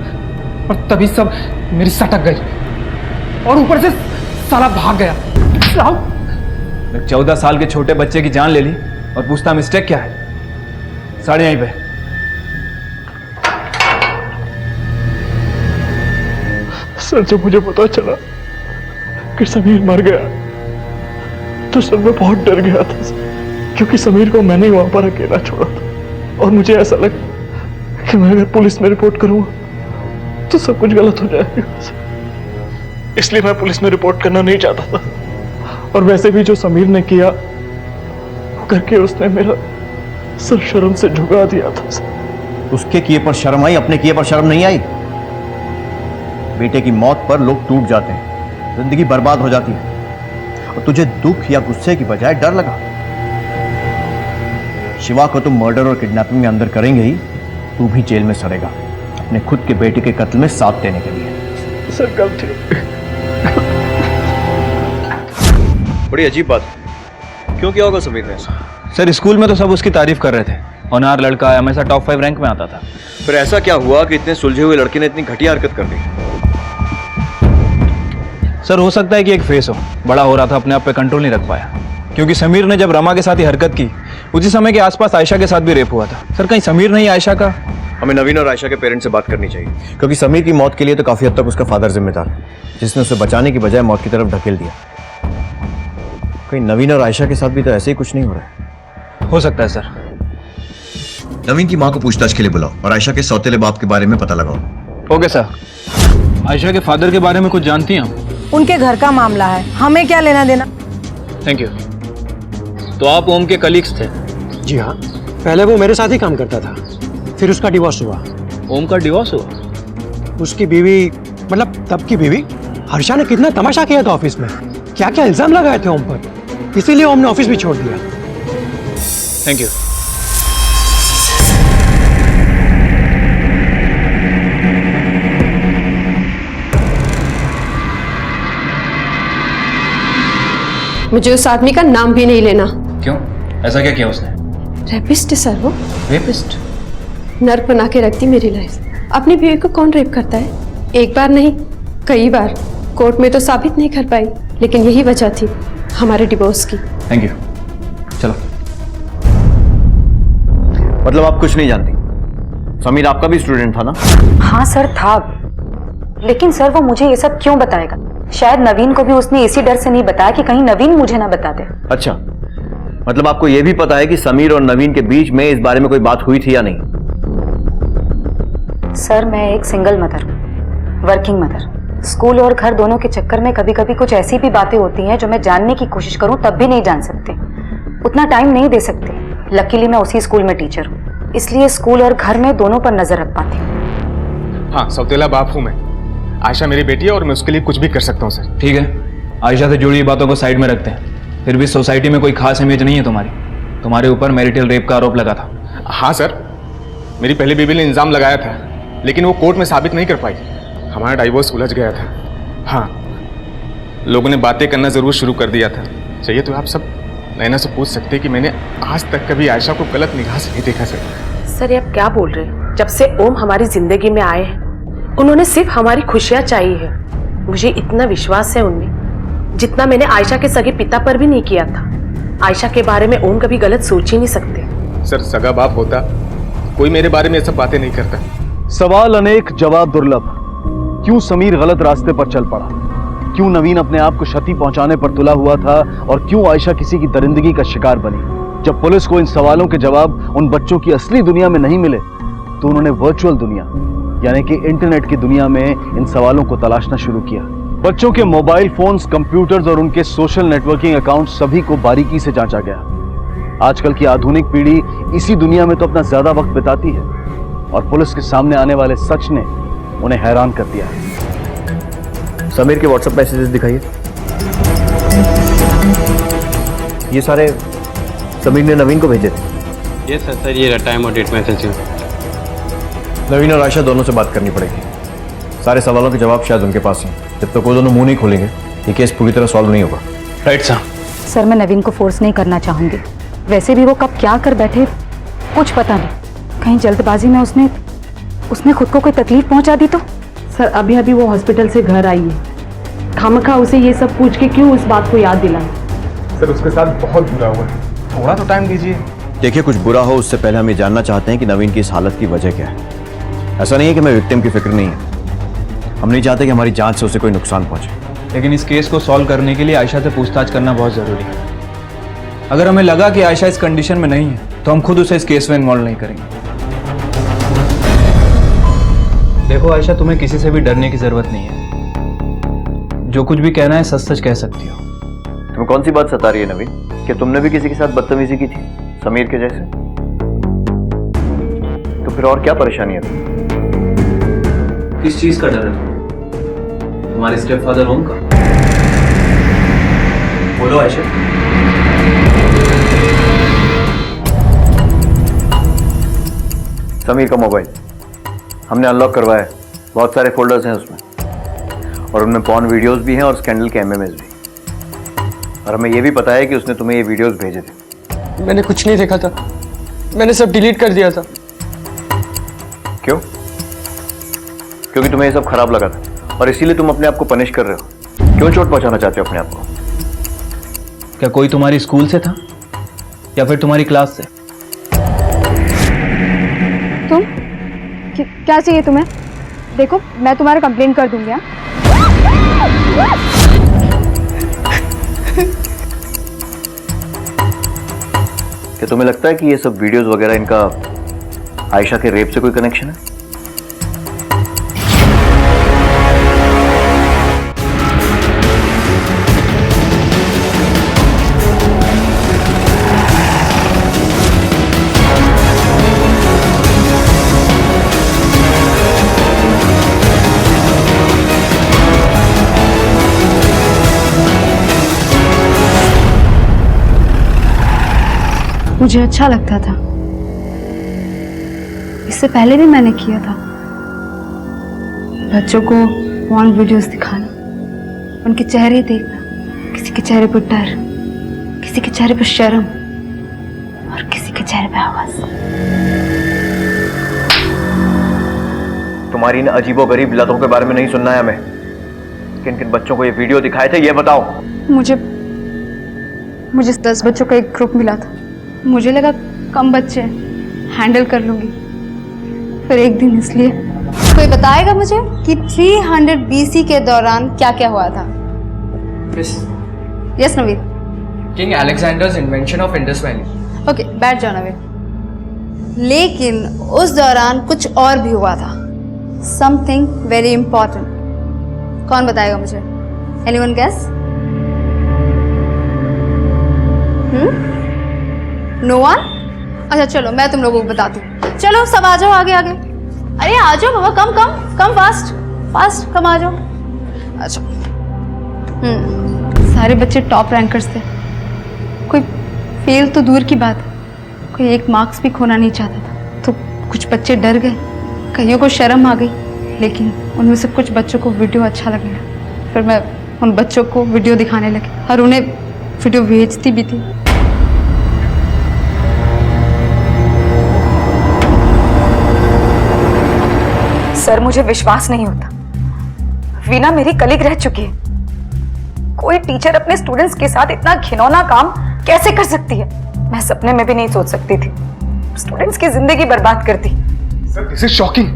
Speaker 9: और तभी सब मेरी सटक गई और ऊपर से साला भाग गया। साहब
Speaker 4: 14 साल के छोटे बच्चे की जान ले ली और पूछता मिस्टेक क्या है? साढ़े यहीं पे।
Speaker 9: सर जब मुझे पता चला कि समीर मर गया तो सर मैं बहुत डर गया था सर, क्योंकि समीर को मैंने ही वहां पर अकेला छोड़ा था और मुझे ऐसा लगा कि मैं अगर पुलिस में रिपोर्ट करूंगा तो सब कुछ गलत हो जाएगा सर। इसलिए मैं पुलिस में रिपोर्ट करना नहीं चाहता था, और वैसे भी जो समीर ने किया वो करके उसने मेरा सर शर्म से झुका दिया था सर।
Speaker 13: उसके किए पर शर्म आई, अपने किए पर शर्म नहीं आई। बेटे की मौत पर लोग टूट जाते हैं, जिंदगी बर्बाद हो जाती है, और तुझे दुख या गुस्से की बजाय डर लगा। शिवा को तुम मर्डर और किडनैपिंग में अंदर करेंगे ही, तू भी जेल में सड़ेगा अपने खुद के बेटे के कत्ल में साथ देने के लिए।
Speaker 9: सर गलती।
Speaker 13: बड़ी अजीब बात, क्यों किया होगा समीर ने?
Speaker 4: सर स्कूल में तो सब उसकी तारीफ कर रहे थे, ऑनर लड़का है, हमेशा टॉप 5 रैंक में आता था।
Speaker 13: फिर ऐसा क्या हुआ कि इतने सुलझे हुए लड़के ने इतनी घटिया हरकत कर दी?
Speaker 4: सर हो सकता है कि एक फेस हो, बड़ा हो रहा था, अपने आप पे कंट्रोल नहीं रख पाया, क्योंकि समीर ने जब रमा के साथ ही हरकत की उसी समय के आसपास आयशा के साथ भी रेप हुआ था। सर कहीं समीर नहीं आयशा का?
Speaker 13: हमें नवीन और आयशा के पेरेंट्स से बात करनी चाहिए, क्योंकि समीर की मौत के लिए तो काफी हद तक उसका फादर जिम्मेदार है, जिसने उसे बचाने की बजाय मौत की तरफ ढकेल दिया। कहीं नवीन और आयशा के साथ भी तो ऐसे ही कुछ नहीं हो रहा है।
Speaker 4: हो सकता है सर।
Speaker 13: नवीन की माँ को पूछताछ के लिए बुलाओ और आयशा के सौतेले बाप के बारे में पता लगाओ।
Speaker 4: Okay sir. आयशा के फादर के बारे में कुछ जानती हैं आप?
Speaker 8: उनके घर का मामला है, हमें क्या लेना देना।
Speaker 4: Thank you. तो आप ओम के कलीग्स थे?
Speaker 14: जी हाँ, पहले वो मेरे साथ ही काम करता था, फिर उसका डिवोर्स हुआ।
Speaker 4: ओम का डिवोर्स हुआ?
Speaker 14: उसकी बीवी, मतलब तब की बीवी, हर्षा ने कितना तमाशा किया था ऑफिस में, क्या क्या इल्जाम लगाए थे ओम पर, इसीलिए ओम ने ऑफिस भी छोड़ दिया।
Speaker 4: Thank you.
Speaker 12: मुझे उस आदमी का नाम भी नहीं लेना।
Speaker 4: क्यों? ऐसा क्या किया उसने?
Speaker 12: रेपिस्ट है सर वो।
Speaker 4: रेपिस्ट?
Speaker 12: नर्क बना के रखती मेरी लाइफ। अपनी बीवी को कौन रेप करता है? एक बार नहीं, कई बार। कोर्ट में तो साबित नहीं कर पाई, लेकिन यही वजह थी हमारे डिवोर्स की।
Speaker 4: Thank you. चलो।
Speaker 13: मतलब आप कुछ नहीं जानती? समीर आपका भी स्टूडेंट था ना?
Speaker 11: हाँ सर था, लेकिन सर वो मुझे ये सब क्यों बताएगा? शायद नवीन को भी उसने इसी डर से नहीं बताया कि कहीं नवीन मुझे ना बता दे।
Speaker 13: अच्छा, मतलब आपको यह भी पता है कि समीर और नवीन के बीच में इस बारे में कोई बात हुई थी या नहीं?
Speaker 11: सर मैं एक single mother, working mother. School और घर दोनों के चक्कर में कभी कभी कुछ ऐसी भी बातें होती हैं जो मैं जानने की कोशिश करूं तब भी नहीं जान सकते, उतना टाइम नहीं दे सकते। लकीली मैं उसी स्कूल में टीचर हूँ, इसलिए स्कूल और घर में दोनों पर नजर रख पाती हूँ।
Speaker 9: हाँ, सौतेला बाप हूँ मैं। आयशा मेरी बेटी है और मैं उसके लिए कुछ भी कर सकता हूँ सर।
Speaker 4: ठीक है, आयशा से जुड़ी बातों को साइड में रखते हैं। फिर भी सोसाइटी में कोई खास इमेज नहीं है तुम्हारी। तुम्हारे ऊपर मैरिटल रेप का आरोप लगा था।
Speaker 9: हाँ सर, मेरी पहली बीवी ने इल्जाम लगाया था, लेकिन वो कोर्ट में साबित नहीं कर पाई। हमारा डाइवोर्स उलझ गया था। हाँ, लोगों ने बातें करना जरूर शुरू कर दिया था। चाहिए तो आप सब नैना से पूछ सकते कि मैंने आज तक कभी आयशा को गलत निगाह से नहीं देखा सर।
Speaker 15: सर ये आप क्या बोल रहे हैं? जब से ओम हमारी जिंदगी में आए हैं, उन्होंने सिर्फ हमारी खुशियां चाहिए है। मुझे इतना विश्वास है उनमें जितना मैंने आयशा के सगे पिता पर भी नहीं किया था। आयशा के बारे में ओम कभी गलत सोच ही नहीं सकते।
Speaker 9: सर सगा बाप होता कोई मेरे बारे में ये सब बातें नहीं करता।
Speaker 1: सवाल अनेक, जवाब दुर्लभ। क्यों समीर गलत रास्ते पर चल पड़ा? क्यों नवीन अपने आप को क्षति पहुंचाने पर तुला हुआ था? और क्यों आयशा किसी की दरिंदगी का शिकार बनी? जब पुलिस को इन सवालों के जवाब उन बच्चों की असली दुनिया में नहीं मिले, तो उन्होंने वर्चुअल दुनिया यानी कि इंटरनेट की दुनिया में इन सवालों को तलाशना शुरू किया। बच्चों के मोबाइल फोन्स, कंप्यूटर्स और उनके सोशल नेटवर्किंग अकाउंट सभी को बारीकी से जांचा गया। आजकल की आधुनिक पीढ़ी इसी दुनिया में तो अपना ज्यादा वक्त बिताती है, और पुलिस के सामने आने वाले सच ने उन्हें हैरान कर दिया है।
Speaker 13: समीर के व्हाट्सएप मैसेजेस दिखाइए। ये सारे समीर ने नवीन को भेजे थे?
Speaker 14: ये सर ये टाइम और डेट मैसेज।
Speaker 13: नवीन और आयशा दोनों से बात करनी पड़ेगी। सारे सवालों के जवाब शायद उनके पास हैं। जब तक वो दोनों मुंह नहीं खोलेंगे ये केस पूरी तरह सॉल्व नहीं होगा।
Speaker 4: Right sir.
Speaker 11: सर मैं नवीन को फोर्स नहीं करना चाहूंगी। वैसे भी वो कब क्या कर बैठे कुछ पता नहीं। कहीं जल्दबाजी में उसने खुद को कोई तकलीफ पहुंचा दी तो?
Speaker 12: सर अभी अभी वो हॉस्पिटल से घर आई है, खामखा उसे ये सब पूछ के क्यों उस बात को याद दिलाएं?
Speaker 9: सर उसके साथ बहुत बुरा हुआ है, थोड़ा तो टाइम दीजिए।
Speaker 13: देखिए, कुछ बुरा हो उससे पहले हम ये जानना चाहते हैं कि नवीन की इस हालत की वजह क्या है। ऐसा नहीं है कि हमें विक्टिम की फिक्र नहीं है, हम नहीं चाहते कि हमारी जांच से उसे कोई नुकसान पहुंचे।
Speaker 4: लेकिन इस केस को सॉल्व करने के लिए आयशा से पूछताछ करना बहुत जरूरी है। अगर हमें लगा कि आयशा इस कंडीशन में नहीं है तो हम खुद उसे इस केस में इन्वॉल्व नहीं करेंगे। देखो आयशा, तुम्हें किसी से भी डरने की जरूरत नहीं है। जो कुछ भी कहना है सच सच कह सकती हो।
Speaker 13: तुम्हें कौन सी बात सता रही है नवीन? कि तुमने भी किसी के साथ बदतमीजी की थी समीर के जैसे? तो फिर और क्या परेशानी है?
Speaker 10: किस चीज का डर है? तुम्हारे स्टेप फादर ओम का? बोलो आयशा।
Speaker 13: समीर का मोबाइल हमने अनलॉक करवाया है। बहुत सारे फोल्डर्स हैं उसमें, और उनमें पॉर्न वीडियोस भी हैं और स्कैंडल के एमएमएस भी। और हमें यह भी पता है कि उसने तुम्हें ये वीडियोस भेजे थे।
Speaker 14: मैंने कुछ नहीं देखा था, मैंने सब डिलीट कर दिया था।
Speaker 13: क्यों? क्योंकि तुम्हें ये सब खराब लगा था और इसीलिए तुम अपने आप को पनिश कर रहे हो। क्यों चोट पहुंचाना चाहते हो अपने आप को?
Speaker 4: क्या कोई तुम्हारी स्कूल से था या फिर तुम्हारी क्लास से?
Speaker 6: तुम क्या चाहिए तुम्हें? देखो मैं तुम्हारा कंप्लेंट कर दूंगी।
Speaker 13: क्या तुम्हें लगता है कि ये सब वीडियोस वगैरह इनका आयशा के रेप से कोई कनेक्शन है?
Speaker 6: मुझे अच्छा लगता था, इससे पहले भी मैंने किया था। बच्चों को पॉर्न वीडियोस दिखाना, उनके चेहरे देखना, किसी के चेहरे पर डर, किसी के चेहरे पर शर्म और किसी के चेहरे पर आवाज।
Speaker 13: तुम्हारी इन अजीबोगरीब लतों के बारे में नहीं सुनना है हमें। किन किन बच्चों को ये वीडियो दिखाए थे ये बताओ।
Speaker 6: मुझे 10 बच्चों का एक ग्रुप मिला था। मुझे लगा कम बच्चे हैंडल कर लूंगी, फिर एक दिन इसलिए।
Speaker 16: कोई बताएगा मुझे कि 300 BC के दौरान क्या क्या हुआ था? Yes Naveen.
Speaker 3: King Alexander's invention of Indus valley.
Speaker 16: Okay, बैठ जाओ नवीन। लेकिन उस दौरान कुछ और भी हुआ था, समथिंग वेरी इंपॉर्टेंट। कौन बताएगा मुझे? Anyone guess? No one? अच्छा चलो मैं तुम लोगों को बताती हूँ। चलो सब आ जाओ आगे आगे। अरे आ जाओ बाबा, कम कम कम, फास्ट फास्ट, कम आ जाओ। अच्छा सारे बच्चे टॉप रैंकर्स थे। कोई फेल तो दूर की बात है, कोई एक मार्क्स भी खोना नहीं चाहता था। तो कुछ बच्चे डर गए, कईयों को शर्म आ गई, लेकिन उनमें से कुछ बच्चों को वीडियो अच्छा लगने लगा। फिर मैं उन बच्चों को वीडियो दिखाने लगी और उन्हें वीडियो भेजती भी थी।
Speaker 5: सर मुझे विश्वास नहीं होता, वीना मेरी कलीग रह चुकी है। कोई टीचर अपने स्टूडेंट्स के साथ इतना घिनौना काम कैसे कर सकती है? मैं सपने में भी नहीं सोच सकती थी। स्टूडेंट्स की जिंदगी बर्बाद कर दी।
Speaker 9: Sir this is shocking.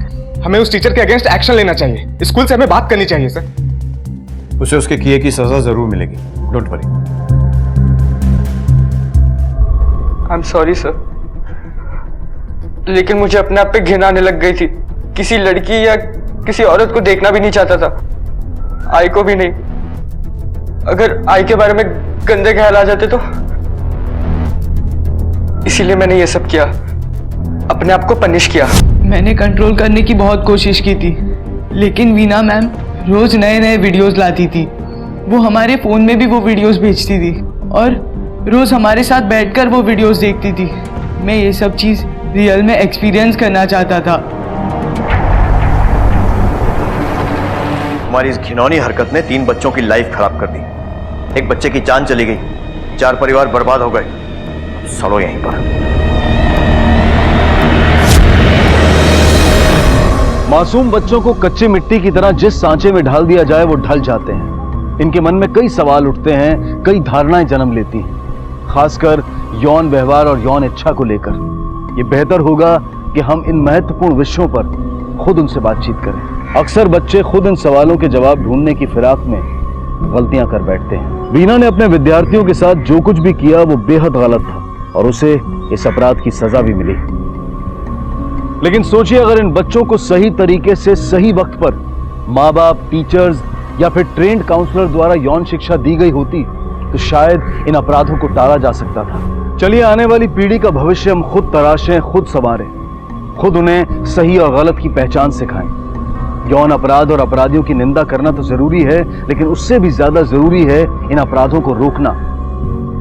Speaker 9: हमें उस टीचर के अगेंस्ट एक्शन लेना चाहिए। स्कूल से हमें बात करनी चाहिए सर।
Speaker 7: उसे उसके किए की सजा जरूर मिलेगी, don't worry.
Speaker 3: I am sorry sir, लेकिन मुझे अपने आप पे घिन आने लग गई थी। किसी लड़की या किसी औरत को देखना भी नहीं चाहता था, आई को भी नहीं। अगर आई के बारे में गंदे ख्याल आ जाते तो, इसीलिए मैंने ये सब किया, अपने आप को पनिश किया। मैंने कंट्रोल करने की बहुत कोशिश की थी, लेकिन वीना मैम रोज नए नए वीडियोस लाती थी। वो हमारे फोन में भी वो वीडियोस भेजती थी और रोज हमारे साथ बैठकर वो वीडियोस देखती थी। मैं ये सब चीज रियल में एक्सपीरियंस करना चाहता था।
Speaker 13: तुम्हारी इस घिनौनी हरकत ने 3 बच्चों की लाइफ खराब कर दी। एक बच्चे की जान चली गई, 4 परिवार बर्बाद हो गए। सड़ो यहीं पर।
Speaker 1: मासूम बच्चों को कच्ची मिट्टी की तरह जिस सांचे में ढाल दिया जाए वो ढल जाते हैं। इनके मन में कई सवाल उठते हैं, कई धारणाएं जन्म लेती हैं, खासकर यौन व्यवहार और यौन इच्छा को लेकर। ये बेहतर होगा कि हम इन महत्वपूर्ण विषयों पर खुद उनसे बातचीत करें। अक्सर बच्चे खुद इन सवालों के जवाब ढूंढने की फिराक में गलतियां कर बैठते हैं। वीना ने अपने विद्यार्थियों के साथ जो कुछ भी किया वो बेहद गलत था और उसे इस अपराध की सजा भी मिली। लेकिन सोचिए, अगर इन बच्चों को सही तरीके से सही वक्त पर माँ बाप, टीचर्स या फिर ट्रेंड काउंसलर द्वारा यौन शिक्षा दी गई होती तो शायद इन अपराधों को टाला जा सकता था। चलिए आने वाली पीढ़ी का भविष्य हम खुद तराशें, खुद संवारें, खुद उन्हें सही और गलत की पहचान सिखाएं। यौन अपराध और अपराधियों की निंदा करना तो जरूरी है, लेकिन उससे भी ज्यादा जरूरी है इन अपराधों को रोकना,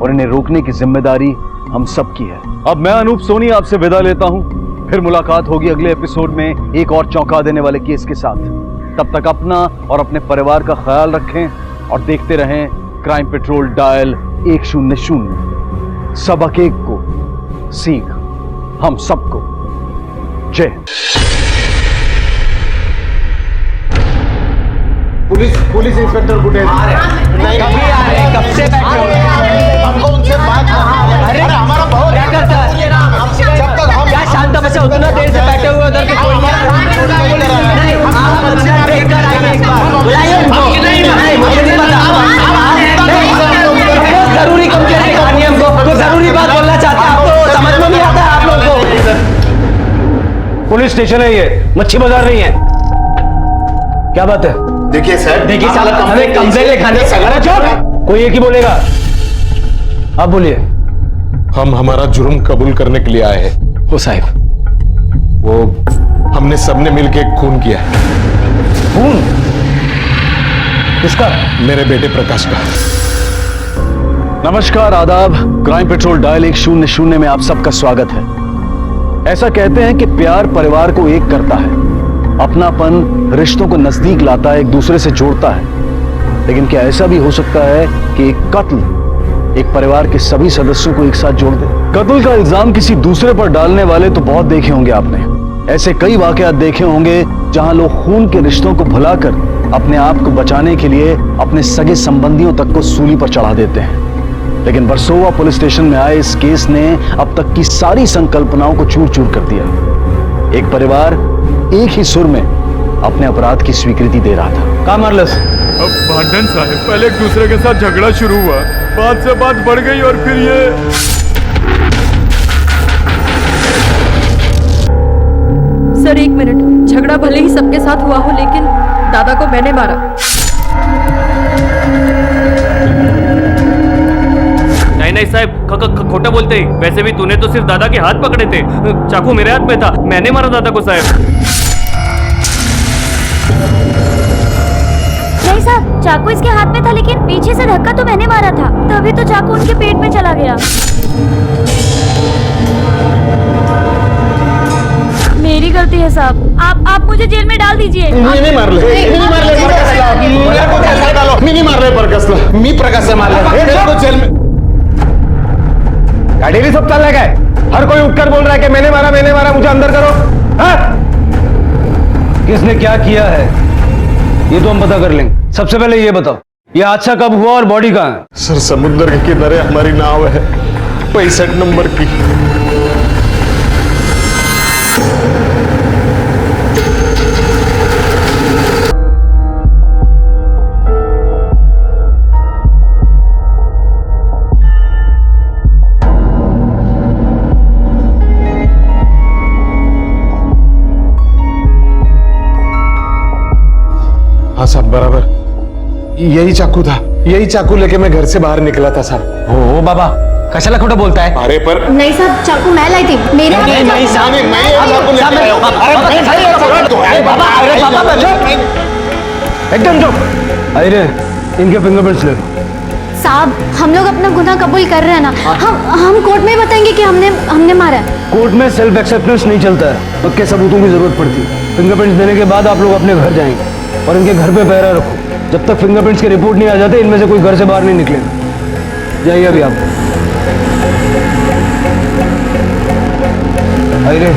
Speaker 1: और इन्हें रोकने की जिम्मेदारी हम सबकी है। अब मैं अनूप सोनी आपसे विदा लेता हूं। फिर मुलाकात होगी अगले एपिसोड में एक और चौंका देने वाले केस के साथ। तब तक अपना और अपने परिवार का ख्याल रखें और देखते रहें क्राइम पेट्रोल डायल 100। सबक एक को सीख हम सबको। जय।
Speaker 9: पुलिस इंस्पेक्टर गुटेज
Speaker 3: कभी आ रहे, कब से बैठे हुए हैं?
Speaker 9: हमको उनसे बात करना।
Speaker 3: अरे हमारा बहुत क्या करता है? जब तक हम क्या शांत बच्चे उतना देर से बैठे हुए उधर के कोई नहीं, आप बच्चा देखकर आइए एक बार, बुलाइए उनको। नहीं मुझे नहीं पता, जरूरी कम करने का नियम को, तो जरूरी बात बोलना चाहते हैं आपको।
Speaker 14: स्टेशन है, ये मच्छी बाजार नहीं है। क्या बात है?
Speaker 17: देखिए सर,
Speaker 14: देखिए साहब, हमें कंप्लेंट लिखाने। अरे चुप, कोई एक ही बोलेगा। आप बोलिए।
Speaker 17: हम हमारा जुर्म कबूल करने के लिए आए हैं।
Speaker 14: वो साहब,
Speaker 17: वो हमने सबने मिलके खून किया है।
Speaker 14: खून? किसका?
Speaker 17: मेरे बेटे प्रकाश का।
Speaker 1: नमस्कार, आदाब। क्राइम पेट्रोल डायल 100 में आप सबका स्वागत है। ऐसा कहते हैं कि प्यार परिवार को एक करता है, अपनापन रिश्तों को नजदीक लाता है, एक दूसरे से जोड़ता है। लेकिन क्या ऐसा भी हो सकता है कि एक कत्ल एक परिवार के सभी सदस्यों को एक साथ जोड़ दे? कत्ल का इल्जाम किसी दूसरे पर डालने वाले तो बहुत देखे होंगे आपने। ऐसे कई वाकयात देखे होंगे जहां लोग खून के रिश्तों को भुलाकर अपने आप को बचाने के लिए अपने सगे संबंधियों तक को सूली पर चढ़ा देते हैं। लेकिन वर्सोवा पुलिस स्टेशन में आए इस केस ने अब तक की सारी संकल्पनाओं को चूर चूर कर दिया। एक परिवार एक ही सुर में अपने अपराध की स्वीकृति दे रहा था।
Speaker 14: कहाँ मारलस?
Speaker 9: अब भांडन साहब, पहले एक दूसरे के साथ झगड़ा शुरू हुआ, बात से बात बढ़ गई और फिर ये।
Speaker 5: सर 1 मिनट, झगड़ा भले ही सबके साथ हुआ हो लेकिन दादा को मैंने मारा।
Speaker 10: नहीं साहब, खोटा बोलते ही। वैसे भी तूने तो सिर्फ दादा के हाथ पकड़े थे, चाकू मेरे हाथ में था, मैंने मारा दादा को साहब।
Speaker 18: नहीं साहब, चाकू इसके हाथ में था लेकिन पीछे से धक्का तो मैंने मारा था, तभी तो चाकू उनके पेट में चला गया। मेरी गलती है साहब, आप मुझे जेल में डाल दीजिए।
Speaker 17: मिनी मार ले, मिनी मार ले प्रकाशला, मेरे को कैसे डालो? मिनी मार ले प्रकाशला, मी प्रकाश से मार ले, मेरे को जेल में।
Speaker 14: गाड़ी भी सब चल रहा है, हर कोई उठकर बोल रहा है कि मैंने मारा, मुझे अंदर करो। हाँ? किसने क्या किया है ये तो हम पता कर लेंगे। सबसे पहले ये बताओ, ये हादसा कब हुआ और बॉडी कहाँ है?
Speaker 17: सर समुद्र के किनारे हमारी नाव है, 65 नंबर की। हाँ साहब, बराबर यही चाकू था, यही चाकू लेके मैं घर से बाहर निकला था साहब।
Speaker 14: ओ बाबा, कशाला खोटा बोलता है?
Speaker 17: अरे पर
Speaker 18: नहीं साहब, चाकू मैं लाई थी, मेरे हाथ में
Speaker 17: नहीं साहब,
Speaker 14: एकदम चुप। अरे इनके फिंगरप्रिंट्स ले।
Speaker 18: साहब, हम लोग अपना गुनाह कबूल कर रहे हैं ना, हम कोर्ट में ही बताएंगे कि हमने मारा है।
Speaker 14: कोर्ट में सेल्फ एक्सेप्टेंस नहीं चलता है, पक्के सबूतों की जरूरत पड़ती है। फिंगरप्रिंट्स देने के बाद आप लोग अपने घर जाएंगे और इनके घर पे पहरा रखो। जब तक फिंगरप्रिंट्स की रिपोर्ट नहीं आ जाते इनमें से कोई घर से बाहर नहीं निकलेगा। जाइए अभी आप। अरे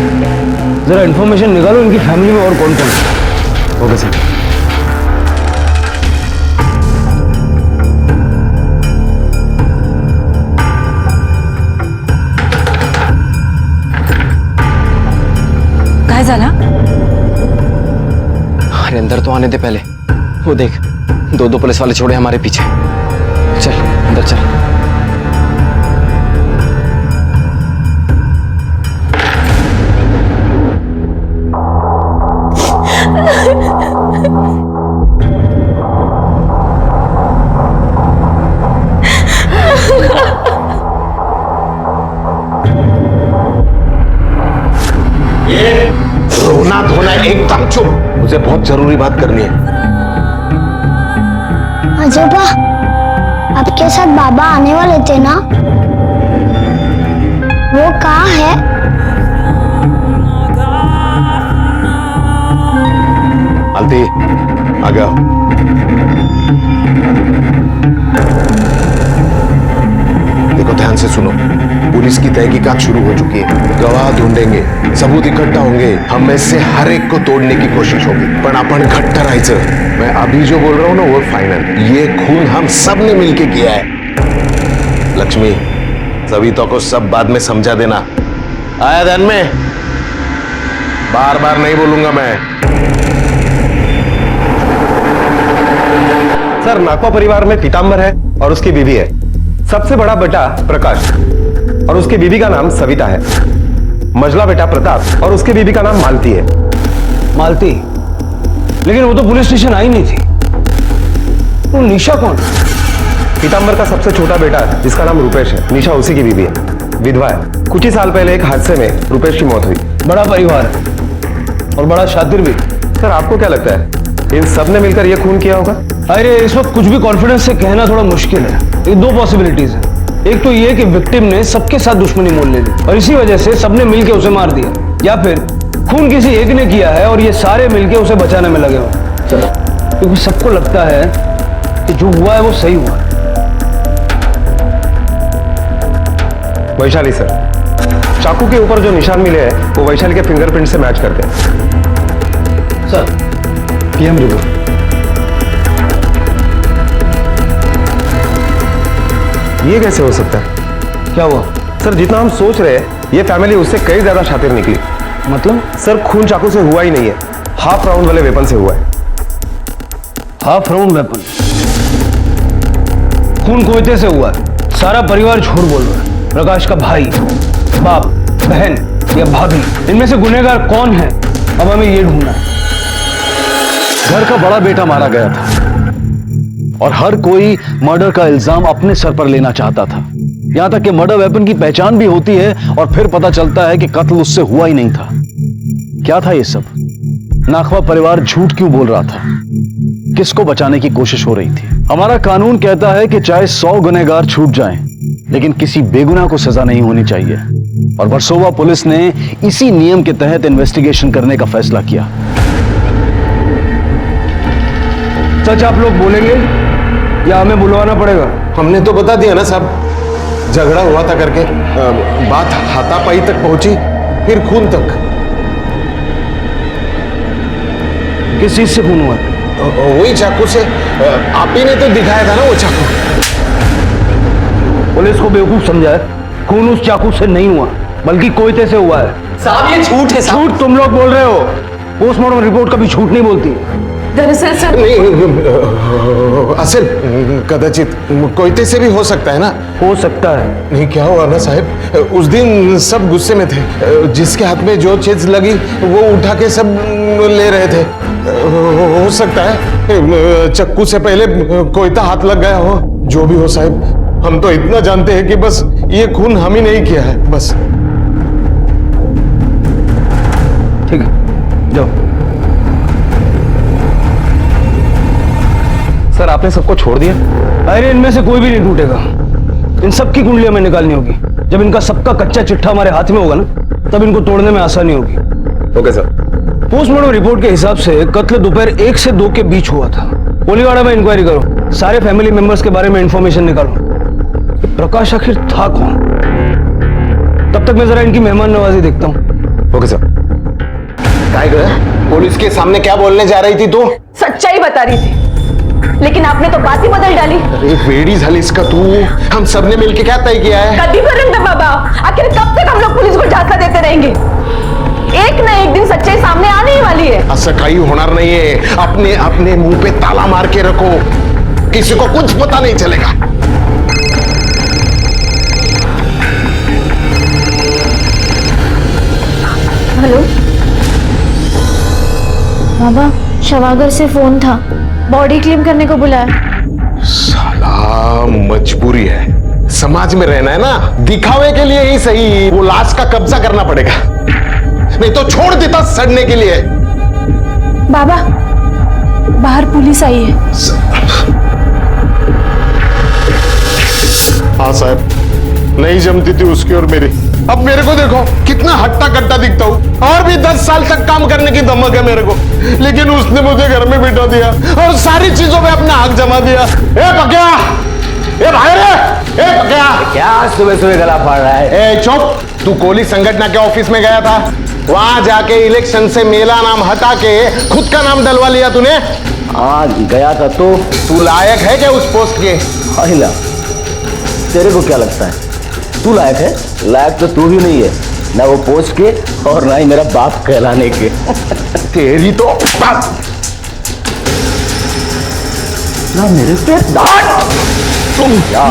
Speaker 14: जरा इन्फॉर्मेशन निकालो इनकी फैमिली में और कौन कौन है। Okay sir.
Speaker 11: काय झाला?
Speaker 3: अरे अंदर तो आने दे पहले। वो देख, 2 पुलिस वाले छोड़े हमारे पीछे। चल अंदर चल।
Speaker 17: रोना धोना एकदम चुप, मुझे बहुत जरूरी बात करनी है।
Speaker 18: आजोबा, आपके साथ बाबा आने वाले थे ना, वो कहाँ है?
Speaker 17: आलती आ गया। देखो ध्यान से सुनो, पुलिस की तहकीकात शुरू हो चुकी है, गवाह ढूंढेंगे, सबूत इकट्ठा होंगे, हम में से हर एक को तोड़ने की कोशिश होगी, पण आपण घट्ट राहायचं। मैं अभी जो बोल रहा हूं ना वो फाइनल, ये खून हम सब ने मिलके किया है। लक्ष्मी, सविता को सब बाद में समझा देना, आया ध्यान में? बार बार नहीं बोलूंगा मैं।
Speaker 14: सर, नाकवा परिवार में पीताम्बर है और उसकी बीवी है। सबसे बड़ा बेटा प्रकाश और उसकी बीवी का नाम सविता है। मजला बेटा प्रताप और उसकी बीबी का नाम मालती है।
Speaker 9: मालती? लेकिन वो तो पुलिस स्टेशन आई नहीं थी। वो निशा कौन?
Speaker 14: पीताम्बर का सबसे छोटा बेटा है जिसका नाम रुपेश है। निशा उसी की बीबी है, विधवा है। कुछ ही साल पहले एक हादसे में रुपेश की मौत हुई।
Speaker 9: बड़ा परिवार है और बड़ा शातिर भी।
Speaker 14: सर आपको क्या लगता है इन सब ने मिलकर ये खून किया होगा?
Speaker 9: अरे इस वक्त कुछ भी कॉन्फिडेंस से कहना थोड़ा मुश्किल है। ये दो पॉसिबिलिटीज हैं। एक तो ये कि विक्टिम ने सबके साथ दुश्मनी मोल ले ली और इसी वजह से सबने मिलकर उसे मार दिया, या फिर खून किसी एक ने किया है और ये सारे मिलकर उसे बचाने में लगे हो। क्योंकि सबको लगता है कि जो हुआ है वो सही हुआ है।
Speaker 14: वैशाली सर, चाकू के ऊपर जो निशान मिले हैं वो वैशाली के फिंगरप्रिंट से मैच करते हैं।
Speaker 9: Sir
Speaker 14: PM review. ये कैसे हो सकता है?
Speaker 9: क्या हुआ?
Speaker 14: सर जितना हम सोच रहे हैं ये फैमिली उससे कई ज्यादा शातिर निकली।
Speaker 9: मतलब?
Speaker 14: सर खून चाकू से हुआ ही नहीं है, हाफ राउंड वाले वेपन से हुआ है।
Speaker 9: Half round weapon? खून कोयते से हुआ है। सारा परिवार झूठ बोल रहा है। प्रकाश का भाई, बाप, बहन या भाभी, इनमें से गुनहगार कौन है अब हमें ये ढूंढना है।
Speaker 1: घर का बड़ा बेटा मारा गया था और हर कोई मर्डर का इल्जाम अपने सर पर लेना चाहता था। यहां तक कि मर्डर वेपन की पहचान भी होती है और फिर पता चलता है कि कत्ल उससे हुआ ही नहीं था। क्या था ये सब? नाखवा परिवार झूठ क्यों बोल रहा था? किसको बचाने की कोशिश हो रही थी? हमारा कानून कहता है कि चाहे 100 गुनहगार छूट जाएं, लेकिन किसी बेगुनाह को सजा नहीं होनी चाहिए। और वर्सोवा पुलिस ने इसी नियम के तहत इन्वेस्टिगेशन करने का फैसला किया।
Speaker 9: सच आप लोग बोलेंगे या हमें बुलवाना पड़ेगा?
Speaker 17: हमने तो बता दिया ना साहब, झगड़ा हुआ था करके। बात हाथापाई तक पहुंची, फिर खून तक।
Speaker 9: किस चीज से खून हुआ?
Speaker 17: वही चाकू से। आप ही ने तो दिखाया था ना वो चाकू।
Speaker 9: पुलिस को बेवकूफ समझा है। खून उस चाकू से नहीं हुआ बल्कि कोयते से हुआ है।
Speaker 3: साहब ये झूठ है।
Speaker 9: झूठ तुम लोग बोल रहे हो। पोस्टमार्टम रिपोर्ट कभी झूठ नहीं बोलती।
Speaker 15: दरअसल सर
Speaker 17: नहीं, असल कदाचित कोयते से भी हो सकता है ना।
Speaker 9: हो सकता है।
Speaker 17: नहीं क्या हुआ ना साहब, उस दिन सब गुस्से में थे। जिसके हाथ में जो चीज लगी वो उठा के सब ले रहे थे। हो सकता है चक्कू से पहले कोयता हाथ लग गया हो। जो भी हो साहब, हम तो इतना जानते हैं कि बस ये खून हम ही नहीं किया है, बस।
Speaker 9: ठीक है, जाओ।
Speaker 14: सर आपने सबको छोड़ दिया?
Speaker 9: अरे इनमें से कोई भी नहीं टूटेगा। इन सबकी कुंडलियां में निकालनी होगी। जब इनका सबका कच्चा चिट्ठा हमारे हाथ में होगा ना, तब इनको तोड़ने में आसानी होगी।
Speaker 14: Okay sir.
Speaker 9: पोस्टमार्टम रिपोर्ट के हिसाब से कत्ल दोपहर 1 से 2 के बीच हुआ था। कोलीवाड़ा में इंक्वायरी करो, सारे फैमिली मेंबर्स के बारे में इंफॉर्मेशन निकालो। प्रकाश आखिर था कौन? तब तक मैं जरा इनकी मेहमान नवाजी देखता हूँ।
Speaker 14: Okay sir.
Speaker 17: पुलिस के सामने क्या बोलने जा रही थी तू?
Speaker 15: सच्चाई बता रही थी, लेकिन आपने तो बात ही बदल डाली।
Speaker 17: अरे वेड़ी झालीस का तू। हम सबने मिलके क्या तय किया है?
Speaker 15: कभी पर्यंत बाबा, आखिर कब तक हम लोग पुलिस को झांसा देते रहेंगे? एक ना एक दिन सच्चाई सामने आने ही वाली है।
Speaker 17: असं काही होणार नाहीये। अपने अपने मुंह पे ताला मार के रखो, किसी को कुछ पता नहीं चलेगा।
Speaker 18: हेलो बाबा, शवागर से फोन था, बॉडी क्लेम करने को बुलाया।
Speaker 17: साला मजबूरी है, समाज में रहना है ना, दिखावे के लिए ही सही वो लाश का कब्जा करना पड़ेगा, नहीं तो छोड़ देता सड़ने के लिए।
Speaker 18: बाबा बाहर पुलिस आई है।
Speaker 17: हाँ साहब, नहीं जमती थी उसकी और मेरी। अब मेरे को देखो कितना हट्टा कट्टा दिखता हूँ, और भी 10 साल तक काम करने की धमक है मेरे को, लेकिन उसने मुझे घर में बिठा दिया और सारी चीजों में अपना हक जमा दिया। ए पक्या, ए भाई रे, ए पक्या,
Speaker 14: क्या सुबह सुबह गला फाड़ रहा है?
Speaker 17: ए चुप, तू कोली संगठन के ऑफिस में गया था, वहां जाके इलेक्शन से मेला नाम हटा के खुद का नाम डलवा लिया तूने।
Speaker 14: हाँ गया था। तो
Speaker 17: तू लायक है क्या उस पोस्ट के?
Speaker 14: अहिला, तेरे को क्या लगता है तू लायक है? लायक तो तू भी नहीं है, ना वो पोस्ट के और ना ही मेरा बाप कहलाने के।
Speaker 17: तेरी तो
Speaker 14: ना मेरे पे दांत। तुम क्या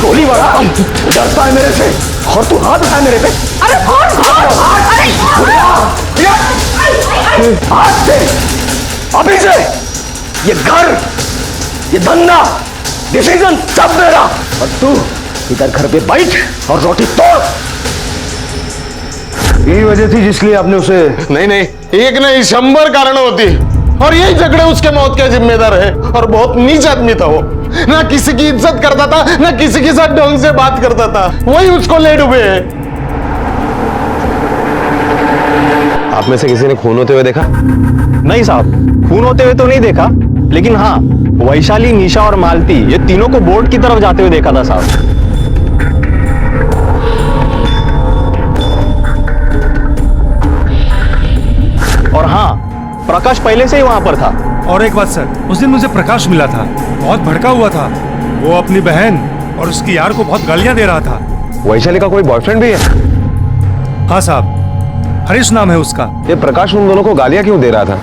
Speaker 14: गोली वाला डरता है मेरे से? और तू हाथ उठा मेरे पे। अरे हाथ से अभी से ये घर, ये धंधा, डिसीजन सब मेरा। और तू इधर घर पे बैठ और रोटी तोड़। यही वजह थी जिसलिए आपने उसे।
Speaker 17: नहीं नहीं, एक नहीं 100 कारण होती, और यही झगड़े उसके मौत के जिम्मेदार है। और बहुत नीच आदमी था वो, ना किसी की इज्जत करता था, ना किसी के साथ ढंग से बात करता था। वही उसको ले डूबे है। आप में से किसी ने खून होते हुए देखा?
Speaker 4: नहीं साहब, खून होते हुए तो नहीं देखा, लेकिन हाँ, वैशाली, निशा और मालती ये तीनों को बोर्ड की तरफ जाते हुए देखा था साहब। और हाँ, प्रकाश पहले से ही वहां पर था।
Speaker 19: और एक बात सर, उस दिन मुझे प्रकाश मिला था, बहुत भड़का हुआ था। वो अपनी बहन और उसकी यार को बहुत गालियां दे रहा था।
Speaker 17: वैशाली का कोई बॉयफ्रेंड भी है?
Speaker 19: हाँ साहब, हरीश नाम है उसका।
Speaker 17: ये प्रकाश उन दोनों को गालियां क्यों दे रहा था?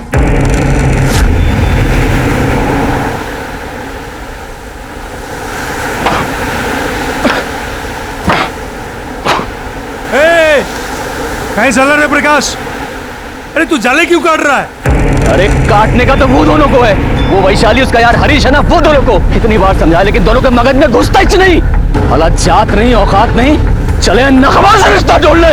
Speaker 19: कहीं चल रहा है प्रकाश? अरे तू जाले क्यों काट रहा है?
Speaker 14: अरे काटने का तो वो दोनों को है, वो वैशाली उसका यार हरीश है ना, वो दोनों को। कितनी बार समझाया लेकिन दोनों के मगज में घुसता ही नहीं। भला जात नहीं, औकात नहीं, चले नखबा से रिश्ता जोड़ ले।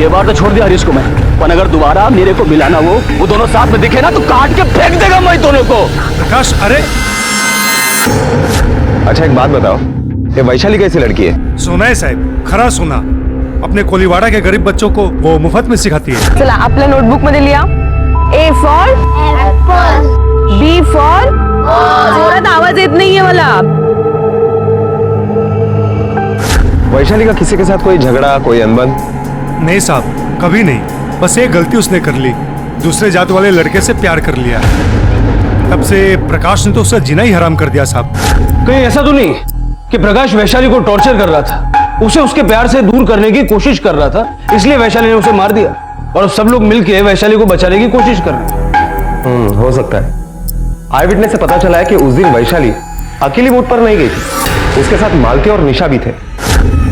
Speaker 14: ये बार तो छोड़ दिया हरीश को मैं, पर अगर दोबारा मेरे को मिलाना वो दोनों साथ में दिखे ना तो काट के फेंक देगा मैं दोनों को।
Speaker 19: प्रकाश, अरे
Speaker 17: अच्छा एक बात बताओ, ये वैशाली कैसी लड़की है?
Speaker 19: सुना है साहब, खरा सुना। अपने कोलीवाड़ा के गरीब बच्चों को वो मुफ्त में सिखाती है।
Speaker 8: चला आपल्या नोटबुक मध्ये लिहा। A for apple, B for जोरात आवाज येत नाहीये मला।
Speaker 17: वैशाली का किसी के साथ कोई झगड़ा, कोई अनबन?
Speaker 19: नहीं साहब, कभी नहीं। बस एक गलती उसने कर ली, दूसरे जात वाले लड़के से प्यार कर लिया। तब से प्रकाश ने तो उसका जीना ही हराम कर दिया साहब।
Speaker 14: कहीं ऐसा तो नहीं कि प्रकाश वैशाली को टॉर्चर कर रहा था, उसे उसके प्यार से दूर करने की कोशिश कर रहा था, इसलिए वैशाली ने उसे मार दिया और सब लोग मिलकर वैशाली को बचाने की कोशिश कर रहे हैं।
Speaker 17: हो सकता है। आई विटनेस से पता चला है कि उस दिन वैशाली अकेली बोट पर नहीं गई थी, उसके साथ मालती और निशा भी थे।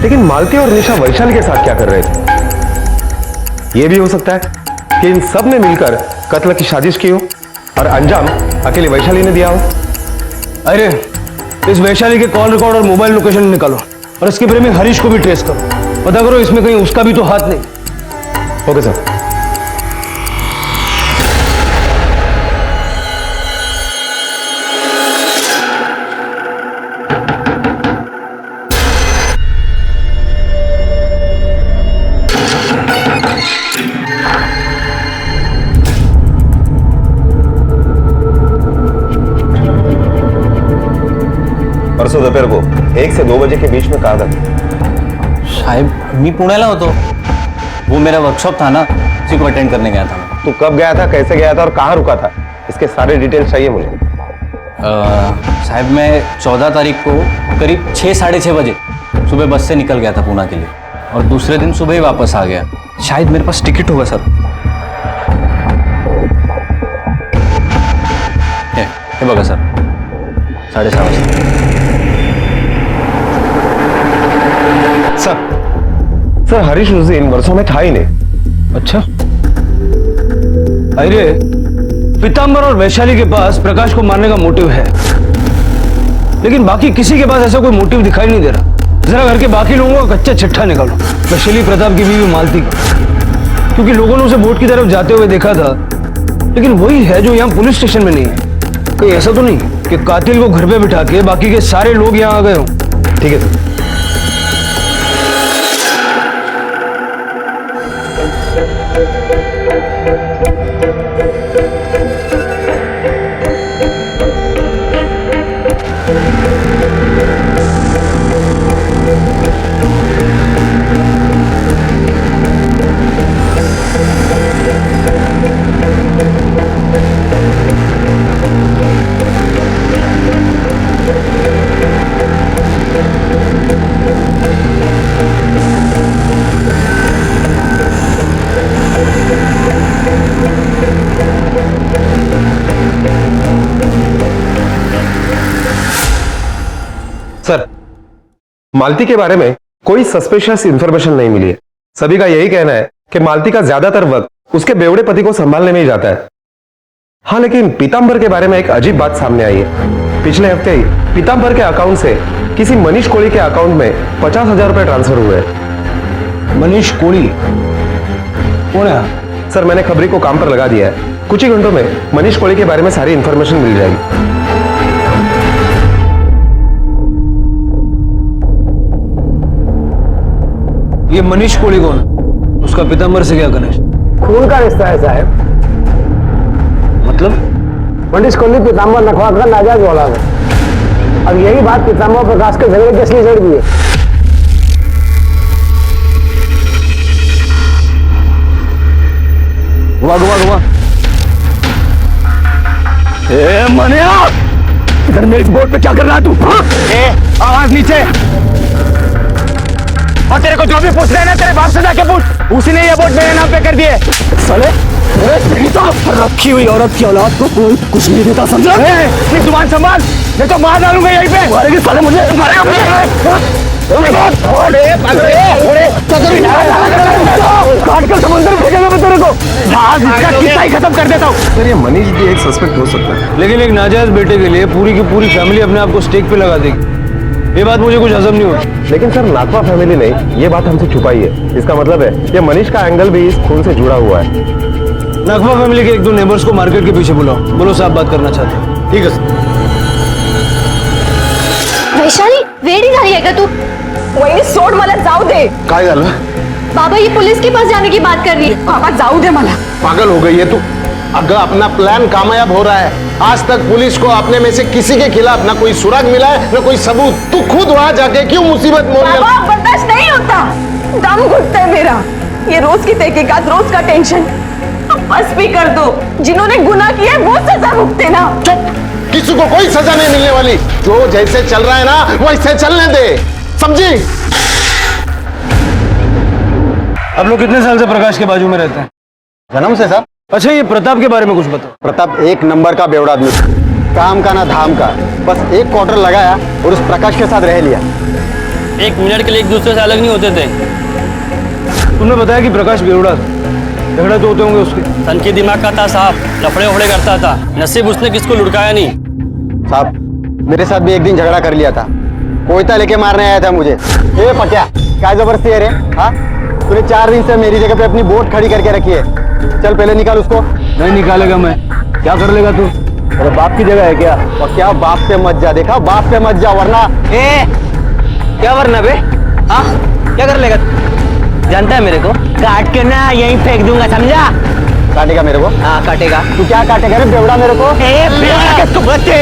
Speaker 17: लेकिन मालती और निशा वैशाली के साथ क्या कर रहे थे? यह भी हो सकता है कि इन सब ने मिलकर कत्ल की साजिश की हो और अंजाम अकेले वैशाली ने दिया हो।
Speaker 14: अरे इस वैशाली के कॉल रिकॉर्ड और मोबाइल लोकेशन निकालो और इसके प्रेमी हरीश को भी ट्रेस करो, पता करो इसमें कहीं उसका भी तो हाथ नहीं।
Speaker 17: Okay sir. परसों दोपहर को 1 से 2 बजे के बीच में कहा था?
Speaker 4: साहेब मी पुण्याला होतो, वो मेरा वर्कशॉप था ना, उसी को अटेंड करने गया था मैं।
Speaker 17: तू कब गया था, कैसे गया था और कहाँ रुका था? इसके सारे डिटेल्स चाहिए मुझे।
Speaker 4: साहब मैं 14 तारीख को करीब 6, साढ़े 6 बजे सुबह बस से निकल गया था पूना के लिए, और दूसरे दिन सुबह ही वापस आ गया। शायद मेरे पास टिकट होगा सर। हे बघा सर, 6:30 वाजता।
Speaker 17: सर हरीश उस दिन वर्षों में था ही नहीं।
Speaker 14: अच्छा, अरे पीतांबर और वैशाली के पास प्रकाश को मारने का मोटिव है, लेकिन बाकी किसी के पास ऐसा कोई मोटिव दिखाई नहीं दे रहा। जरा घर के बाकी लोगों का कच्चा चिट्ठा निकालो, वैशाली प्रताप की बीवी मालती का, क्योंकि लोगों ने उसे बोट की तरफ जाते हुए देखा था, लेकिन वही है जो यहाँ पुलिस स्टेशन में नहीं है। कहीं ऐसा तो नहीं कि कातिल को घर पे बिठा के बाकी के सारे लोग यहाँ आ गए हों?
Speaker 17: ठीक है सर। सर मालती के बारे में
Speaker 20: कोई सस्पिशियस इंफॉर्मेशन नहीं मिली है। सभी का यही कहना है कि मालती का ज्यादातर वक्त उसके बेवड़े पति को संभालने में ही जाता है। हाँ, लेकिन पीतांबर के बारे में एक अजीब बात सामने आई है। पिछले हफ्ते ही पीतांबर के अकाउंट से किसी मनीष कोड़ी के अकाउंट में 50,000 रुपए ट्रांसफर हुए हैं।
Speaker 14: मनीष कोड़ी कौन है?
Speaker 20: सर, मैंने खबरी को काम पर लगा दिया है। कुछ ही घंटों में मनीष कोड़ी के बारे में सारी इंफॉर्मेशन मिल जाएगी।
Speaker 14: ये मनीष कोड़ी कौन है? उसका पीतांबर से क्या कनेक्शन?
Speaker 21: खून का रिश्ता है साहब।
Speaker 14: मतलब
Speaker 21: मनीष कोहली पीतांबर नखवा का नाजायज औलाद है। अब यही बात पीतांबर प्रकाश के झगड़े की असली जड़ भी है।
Speaker 14: घुमा घुमा घुमा। ए मनिया, इधर मेरी बोर्ड पे क्या कर रहा है तू? आवाज नीचे। और तेरे को जो भी पूछ रहे हैं ना, तेरे बाप से जाके पूछ। उसी ने ये बोर्ड मेरे नाम पे कर दिए। साले रखी हुई औरत की औलाद को कोई कुछ नहीं देता, समझा? जुबान संभाल, नहीं तो मार डालूंगा यहीं पे। मारेंगे साले मुझे। काट कर समुद्र फेंकेगा मैं तेरे को। आज इसका किस्सा ही खत्म कर देता हूँ।
Speaker 20: सर, ये मनीष भी एक सस्पेक्ट हो सकता है,
Speaker 14: लेकिन एक नाजायज बेटे के लिए पूरी की पूरी फैमिली अपने आप को स्टेक पे लगा देगी। ये बात मुझे कुछ हजम नहीं होती।
Speaker 20: लेकिन सर, नाथवा फैमिली ने ये बात हमसे छुपाई है। इसका मतलब है ये मनीष का एंगल भी इस खून से जुड़ा हुआ है।
Speaker 14: नकवा फैमिली के एक दो नेबर्स को मार्केट के पीछे बुलाओ। बोलो साहब बात करना चाहते हैं। ठीक है सर।
Speaker 18: वैशाली, वेडी झाली आहे का तू?
Speaker 5: वही सोड मला जाऊ दे।
Speaker 20: काय झालं?
Speaker 18: बाबा ये पुलिस के पास जाने की बात कर रही है।
Speaker 5: बाबा जाऊ दे मला।
Speaker 17: पागल हो गई है तू? अगर अपना प्लान कामयाब हो रहा है, आज तक पुलिस को अपने में से किसी के खिलाफ ना कोई सुराग मिला है, ना कोई सबूत। तू खुद वहां जाके क्यों मुसीबत मोल रही है?
Speaker 5: बाबा बर्दाश्त नहीं होता, दम घुटता है मेरा। ये रोज की तहकीकात, रोज का टेंशन, बस भी कर दो। जिन्होंने गुनाह किया वो सजा भुगते ना।
Speaker 17: चुप, किसी को कोई सजा नहीं मिलने वाली। जो जैसे चल रहा है ना वैसे चलने दे, समझी?
Speaker 14: आप लोग कितने साल से प्रकाश के बाजू में रहते हैं?
Speaker 13: जन्म से सर।
Speaker 14: अच्छा, ये प्रताप के बारे में कुछ बताओ।
Speaker 13: प्रताप एक नंबर का बेवड़ा आदमी, काम का ना धाम का। बस एक क्वार्टर लगाया और उस प्रकाश के साथ रह लिया।
Speaker 10: एक मिनट के लिए एक दूसरे से अलग नहीं होते थे।
Speaker 14: तुमने बताया कि प्रकाश बेवड़ा था, झगड़े तो होते होंगे उसके।
Speaker 10: सन की दिमाग का था साहब, लफड़े उफड़े करता था। नसीब उसने किसको लुढ़काया नहीं।
Speaker 13: साहब, मेरे साथ भी एक दिन झगड़ा कर लिया था। कोयता लेके मारने आया था मुझे। ए पक्या, क्या जबरदस्ती है रे? हाँ, तूने 4 दिन से मेरी जगह पे अपनी बोट खड़ी करके रखी है। चल पहले निकाल उसको।
Speaker 14: नहीं निकालेगा मैं। क्या कर लेगा तू?
Speaker 13: अरे बाप की जगह है क्या? और क्या बाप पे मत जा, देखा? बाप पे मत जा वरना।
Speaker 3: क्या वरना बे? हाँ, क्या कर लेगा? जानता है मेरे को? काट के ना यहीं फेंक दूंगा, समझा?
Speaker 13: काटेगा मेरे को?
Speaker 3: हाँ काटेगा।
Speaker 13: तू क्या काटेगा रे बेवड़ा मेरे को?
Speaker 3: किसको बच्चे?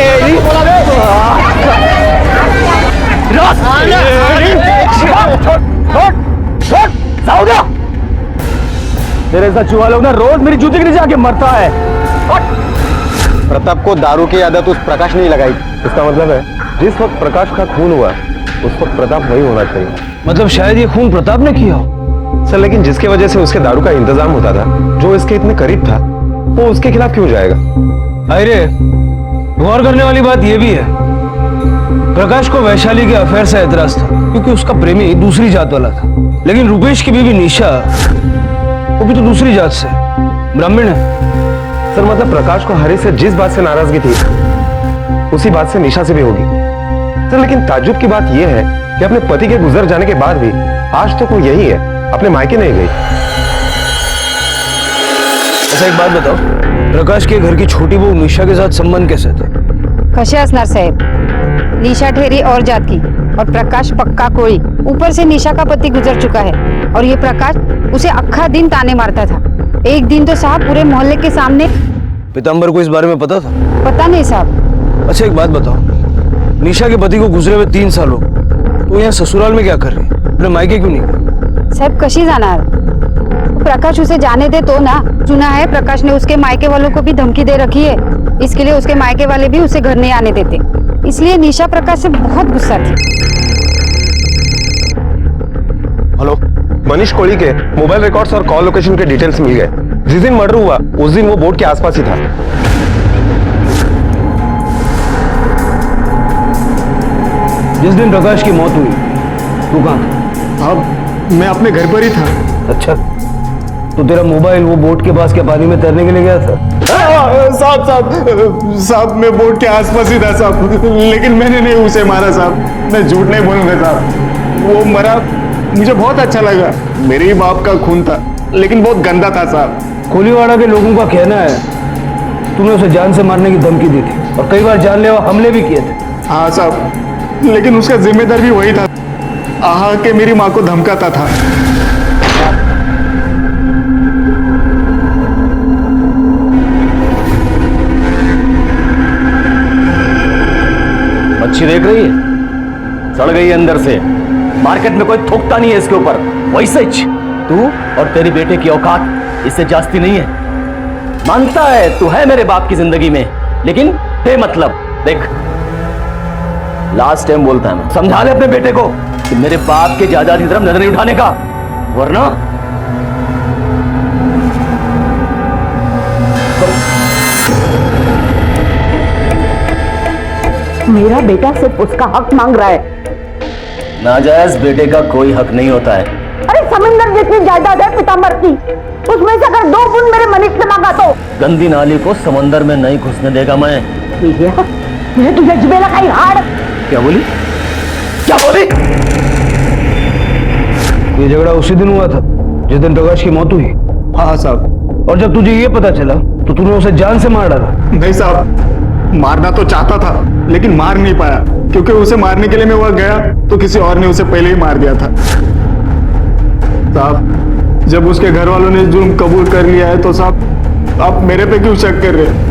Speaker 14: तेरे साथ चूहा लोग ना रोज मेरी जूती के नीचे आके मरता है।
Speaker 13: प्रताप को दारू की आदत उस प्रकाश ने लगाई।
Speaker 20: इसका मतलब है जिस वक्त प्रकाश का खून हुआ उस वक्त प्रताप वही होना चाहिए।
Speaker 14: मतलब शायद ये खून प्रताप ने किया हो।
Speaker 20: सर, लेकिन जिसके वजह से उसके दारू का इंतजाम होता था, जो इसके इतने करीब था, वो उसके खिलाफ क्यों जाएगा?
Speaker 14: अरे गौर करने वाली बात यह भी है, प्रकाश को वैशाली के अफेयर से एतराज था क्योंकि उसका प्रेमी दूसरी जात वाला था। लेकिन रुपेश की बीवी निशा, वो भी तो दूसरी जात से, ब्राह्मण है।
Speaker 20: सर, मतलब प्रकाश को हरी से जिस बात से नाराजगी थी उसी बात से निशा से भी होगी। सर, लेकिन ताज्जुब की बात यह है कि अपने पति के गुजर जाने के बाद भी आज तक वो यही है, अपने मायके नहीं गई।
Speaker 14: अच्छा एक बात बताओ, प्रकाश के घर की छोटी बहू निशा के साथ संबंध कैसे थे?
Speaker 22: कसे असणार साहेब? निशा ठेरी और जात की और प्रकाश पक्का कोई। ऊपर से निशा का पति गुजर चुका है और ये प्रकाश उसे अक्खा दिन ताने मारता था। एक दिन तो साहब पूरे मोहल्ले के सामने।
Speaker 14: पीतांबर को इस बारे में पता था?
Speaker 22: पता नहीं साहब।
Speaker 14: अच्छा एक बात बताओ, निशा के पति को गुजरे हुए 3 साल हो, तो यहाँ ससुराल में क्या कर रही है? अपने मायके क्यों नहीं गई?
Speaker 22: साहब कशी जाणार? प्रकाश उसे जाने दे तो ना। सुना है प्रकाश ने उसके मायके वालों को भी धमकी दे रखी है, इसके लिए उसके मायके वाले भी उसे घर नहीं आने देते। इसलिए निशा प्रकाश से बहुत गुस्सा थी।
Speaker 20: हेलो, मनीष कोड़ी के मोबाइल रिकॉर्ड्स और कॉल लोकेशन के डिटेल्स मिल गए। जिस दिन मर्डर हुआ उस दिन वो बोट के आसपास ही था।
Speaker 14: जिस दिन प्रकाश की मौत हुई वो कहाँ था?
Speaker 19: साहब मैं अपने घर पर ही था।
Speaker 14: अच्छा, तो तेरा मोबाइल वो बोट के पास क्या पानी में तैरने के लिए गया था?
Speaker 19: साहब साहब साहब मैं बोट के आसपास ही था साहब, लेकिन मैंने नहीं उसे मारा साहब, मैं झूठ नहीं बोलूंगा साहब। वो मरा मुझे बहुत अच्छा लगा, मेरे ही बाप का खून था, लेकिन बहुत गंदा था साहब।
Speaker 14: कोलीवाड़ा के लोगों का कहना है तूने उसे जान से मारने की धमकी दी थी और कई बार जानलेवा हमले भी किए थे।
Speaker 19: हाँ साहब, लेकिन उसका जिम्मेदार भी वही था, आहा के मेरी माँ को धमकाता था।
Speaker 1: मच्छी देख रही है, सड़ गई है अंदर से। मार्केट में कोई थोकता नहीं है इसके ऊपर। वैसे तू और तेरी बेटे की औकात इससे जास्ती नहीं है। मानता है तू है मेरे बाप की जिंदगी में, लेकिन बेमतलब। देख, लास्ट टाइम बोलता है, मैं समझा ले अपने बेटे को कि मेरे बाप के जायदाद की तरफ नजर नहीं उठाने का, वरना
Speaker 2: मेरा बेटा सिर्फ उसका हक मांग रहा है।
Speaker 1: नाजायज बेटे का कोई हक नहीं होता है।
Speaker 2: अरे समंदर जितनी जायदाद है पीताम्बर की, उसमें से अगर 2 बूंद मेरे मनीष ने मांगा तो
Speaker 1: गंदी नाली को समंदर में नहीं घुसने देगा मैं।
Speaker 2: मुझे तुझे जबेला खाई हाड़।
Speaker 1: क्या बोली? क्या बोली?
Speaker 14: ये झगड़ा उसी दिन हुआ था जिस दिन प्रकाश की मौत हुई।
Speaker 19: हाँ साहब।
Speaker 14: और जब तुझे ये पता चला तो तूने उसे जान से मार डाला।
Speaker 19: नहीं साहब, मारना तो चाहता था लेकिन मार नहीं पाया, क्योंकि उसे मारने के लिए मैं वहां गया तो किसी और ने उसे पहले ही मार दिया था। साहब, जब उसके घर वालों ने जुर्म कबूल कर लिया है तो साहब आप मेरे पे क्यों शक कर रहे हैं?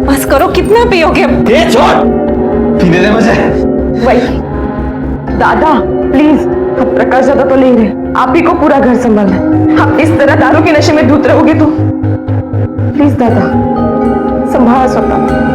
Speaker 8: बस करो, कितना पियोगे अब?
Speaker 14: ये छोड़, पीने दे मुझे।
Speaker 8: वही दादा प्लीज, अब प्रकाश ज्यादा तो नहीं रहे, आप ही को पूरा घर संभालना है। आप इस तरह दारू के नशे में धुत रहोगे तो प्लीज दादा संभाल स्वतः।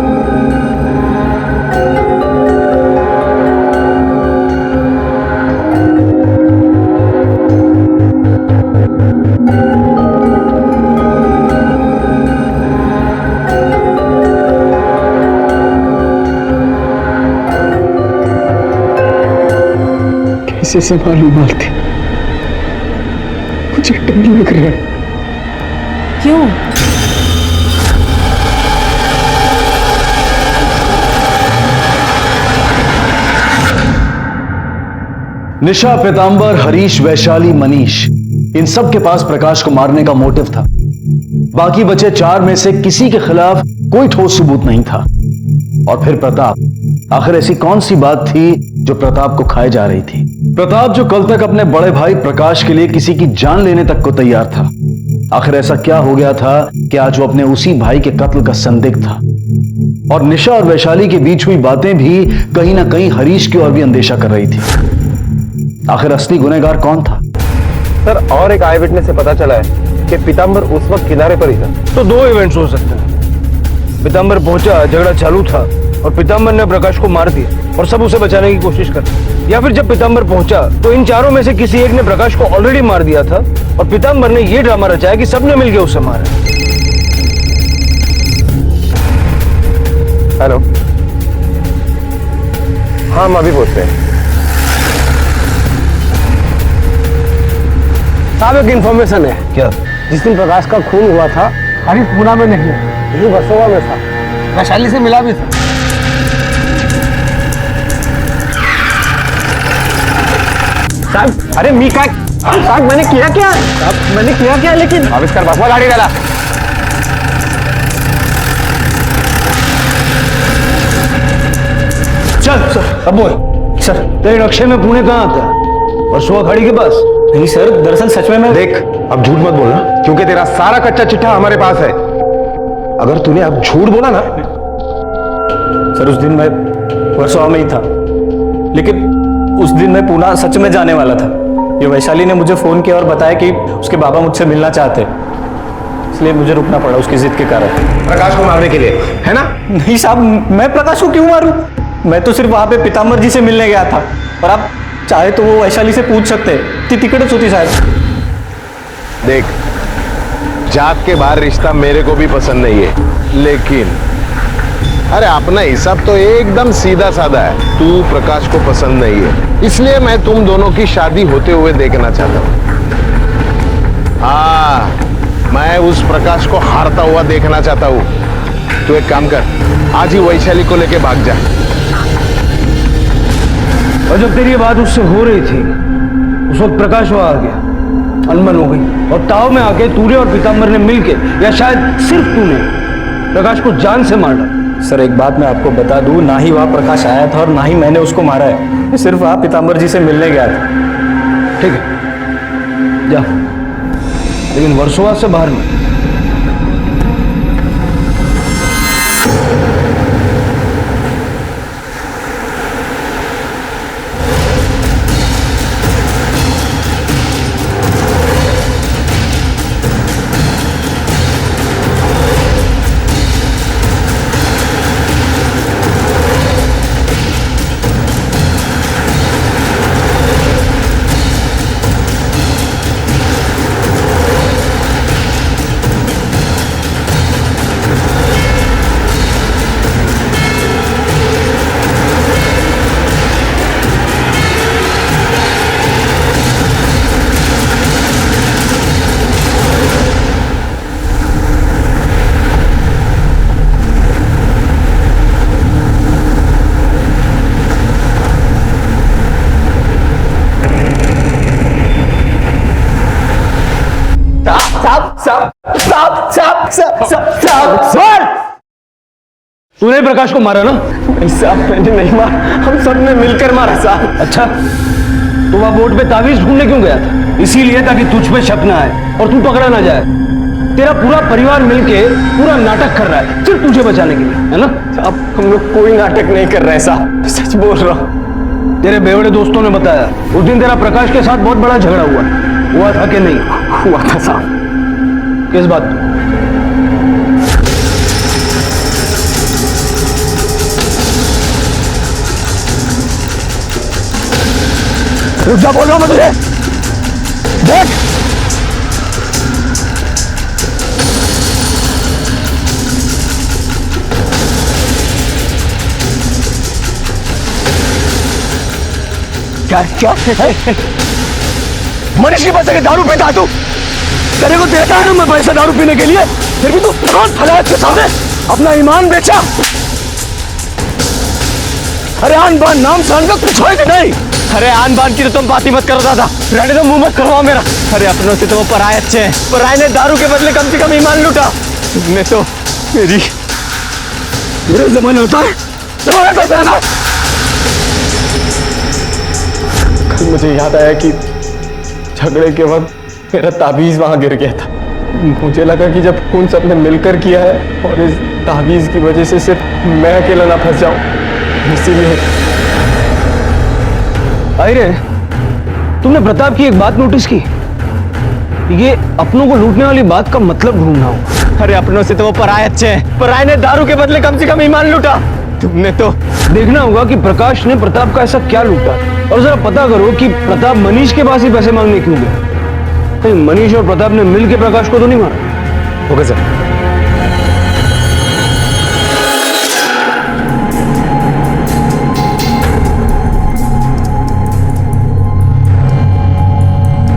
Speaker 19: कैसे संभालूं मालती, मुझे डर लग रहा है।
Speaker 8: क्यों?
Speaker 1: निशा, पीतांबर, हरीश, वैशाली, मनीष, इन सब के पास प्रकाश को मारने का मोटिव था। बाकी बचे 4 में से किसी के खिलाफ कोई ठोस सबूत नहीं था। और फिर प्रताप, आखिर ऐसी कौन सी बात थी जो प्रताप को खाए जा रही थी? प्रताप जो कल तक अपने बड़े भाई प्रकाश के लिए किसी की जान लेने तक को तैयार था, आखिर ऐसा क्या हो गया था कि आज वो अपने उसी भाई के कत्ल का संदिग्ध था? और निशा और वैशाली के बीच हुई बातें भी कहीं ना कहीं हरीश की ओर भी अंदेशा कर रही थी। आखिर असली गुनहगार कौन था?
Speaker 20: सर, और एक आई विटनेस से पता चला है कि पीताम्बर उस वक्त किनारे पर ही था।
Speaker 14: तो 2 इवेंट्स हो सकते हैं। पीताम्बर पहुंचा, झगड़ा चालू था और पीताम्बर ने प्रकाश को मार दिया और सब उसे बचाने की कोशिश कर, या फिर जब पीताम्बर पहुंचा तो इन चारों में से किसी एक ने प्रकाश को ऑलरेडी मार दिया था और पीताम्बर ने ये ड्रामा रचाया कि सबने मिलकर उसे मारा।
Speaker 20: हेलो, हाँ हम अभी पहुंचते हैं।
Speaker 21: साहब एक इन्फॉर्मेशन है।
Speaker 14: क्या?
Speaker 21: जिस दिन प्रकाश का खून हुआ था, हरीश पूना में नहीं, यही वर्सोवा में था, वैशाली से मिला भी था। साहब, अरे मी का साहब मैंने किया क्या? साहब मैंने किया क्या? लेकिन
Speaker 20: आविष्कार बसवा गाड़ी डाला।
Speaker 14: चल सर, अब बोल सर, तेरे नक्शे में पुणे कहाँ आता है? वर्सोवा खाड़ी के पास?
Speaker 20: नहीं सर, दरअसल सच में मैं देख, अब झूठ मत बोलना, क्योंकि तेरा सारा कच्चा चिट्ठा हमारे पास है। अगर तूने अब झूठ बोला ना।
Speaker 4: सर, उस दिन मैं वर्सोवा में ही था, लेकिन उस दिन मैं पुणे सच में जाने वाला था। ये वैशाली ने मुझे फोन किया और बताया कि उसके बाबा मुझसे मिलना चाहते, इसलिए मुझे रुकना पड़ा उसकी जिद के कारण।
Speaker 20: प्रकाश को मारने के लिए, है ना?
Speaker 4: नहीं साहब, मैं प्रकाश को क्यों मारूं? मैं तो सिर्फ वहां पे पीताम्बर जी से मिलने गया था, और आप चाहे तो वो वैशाली से पूछ सकते हैं, इतनी टिकट होती शायद।
Speaker 20: देख,
Speaker 17: जात के बाहर रिश्ता मेरे को भी पसंद नहीं है, लेकिन अरे अपना हिसाब तो एकदम सीधा साधा है। तू प्रकाश को पसंद नहीं है, इसलिए मैं तुम दोनों की शादी होते हुए देखना चाहता हूं। हाँ, मैं उस प्रकाश को हारता हुआ देखना चाहता हूं। तू एक काम कर, आज ही वैशाली को लेके भाग जा।
Speaker 14: और जब तेरी ये बात उससे हो रही थी, उस वक्त प्रकाश वहां आ गया, अनबन हो गई, और ताव में आके तूने और पीताम्बर ने मिलके, या शायद सिर्फ तूने, प्रकाश को जान से मार डाला।
Speaker 4: सर एक बात मैं आपको बता दूं, ना ही वहां प्रकाश आया था और ना ही मैंने उसको मारा है। मैं सिर्फ वहां पीताम्बर जी से मिलने गया था।
Speaker 14: ठीक है, जा, लेकिन वर्सोवा से बाहर में। तूने प्रकाश को मारा ना?
Speaker 4: नहीं साहब, मैंने नहीं मारा, हम सब ने मिलकर मारा साहब।
Speaker 14: अच्छा, तो वहां बोर्ड पे तावीज ढूंढने क्यों गया था? इसीलिए ताकि तुझ पे शक ना आए और तू पकड़ा ना जाए। तेरा पूरा परिवार मिलके पूरा नाटक कर रहा है सिर्फ तुझे बचाने के लिए, है ना?
Speaker 4: साहब हम लोग कोई नाटक नहीं कर रहे साहब, सच बोल रहा हूँ।
Speaker 14: तेरे बेवड़े दोस्तों ने बताया उस दिन तेरा प्रकाश के साथ बहुत बड़ा झगड़ा हुआ था कि नहीं?
Speaker 4: हुआ था साहब।
Speaker 14: किस बात पर? रुक जा, बोल रहा हूं मैं तुझे। देख, क्या क्या मनीष के पैसे के दारू पीता तू? तेरे को देता है ना मैं पैसा दारू पीने के लिए, फिर भी तू हाथ फैलाया के सामने अपना ईमान बेचा। अरे आन बान नाम सान का कुछ है कि नहीं?
Speaker 4: अरे आन बान की तो तुम बात ही मत करो दादा, रहने तो मुंह मत करवाओ मेरा। अरे अपनों से तो वो पराये अच्छे हैं, पराये ने दारू के बदले कम से कम ईमान लूटा। तुमने तो मेरे जमाने होता है। कल मुझे याद आया कि झगड़े के वक्त मेरा ताबीज वहां गिर गया था। मुझे लगा कि जब खून सबने मिलकर किया है और इस ताबीज की वजह से सिर्फ मैं अकेला ना फंस जाऊं, इसीलिए।
Speaker 14: अरे तुमने प्रताप की एक बात नोटिस की? ये अपनों को लूटने वाली बात का मतलब ढूंढना हो।
Speaker 4: अरे अपनों से तो वो पराये अच्छे हैं, पराये ने दारू के बदले कम से कम ईमान लूटा। तुमने तो
Speaker 14: देखना होगा कि प्रकाश ने प्रताप का ऐसा क्या लूटा, और जरा पता करो कि प्रताप मनीष के पास ही पैसे मांगने क्यों गया। कहीं मनीष और प्रताप ने मिलकर प्रकाश को तो नहीं मारा?
Speaker 4: Okay sir.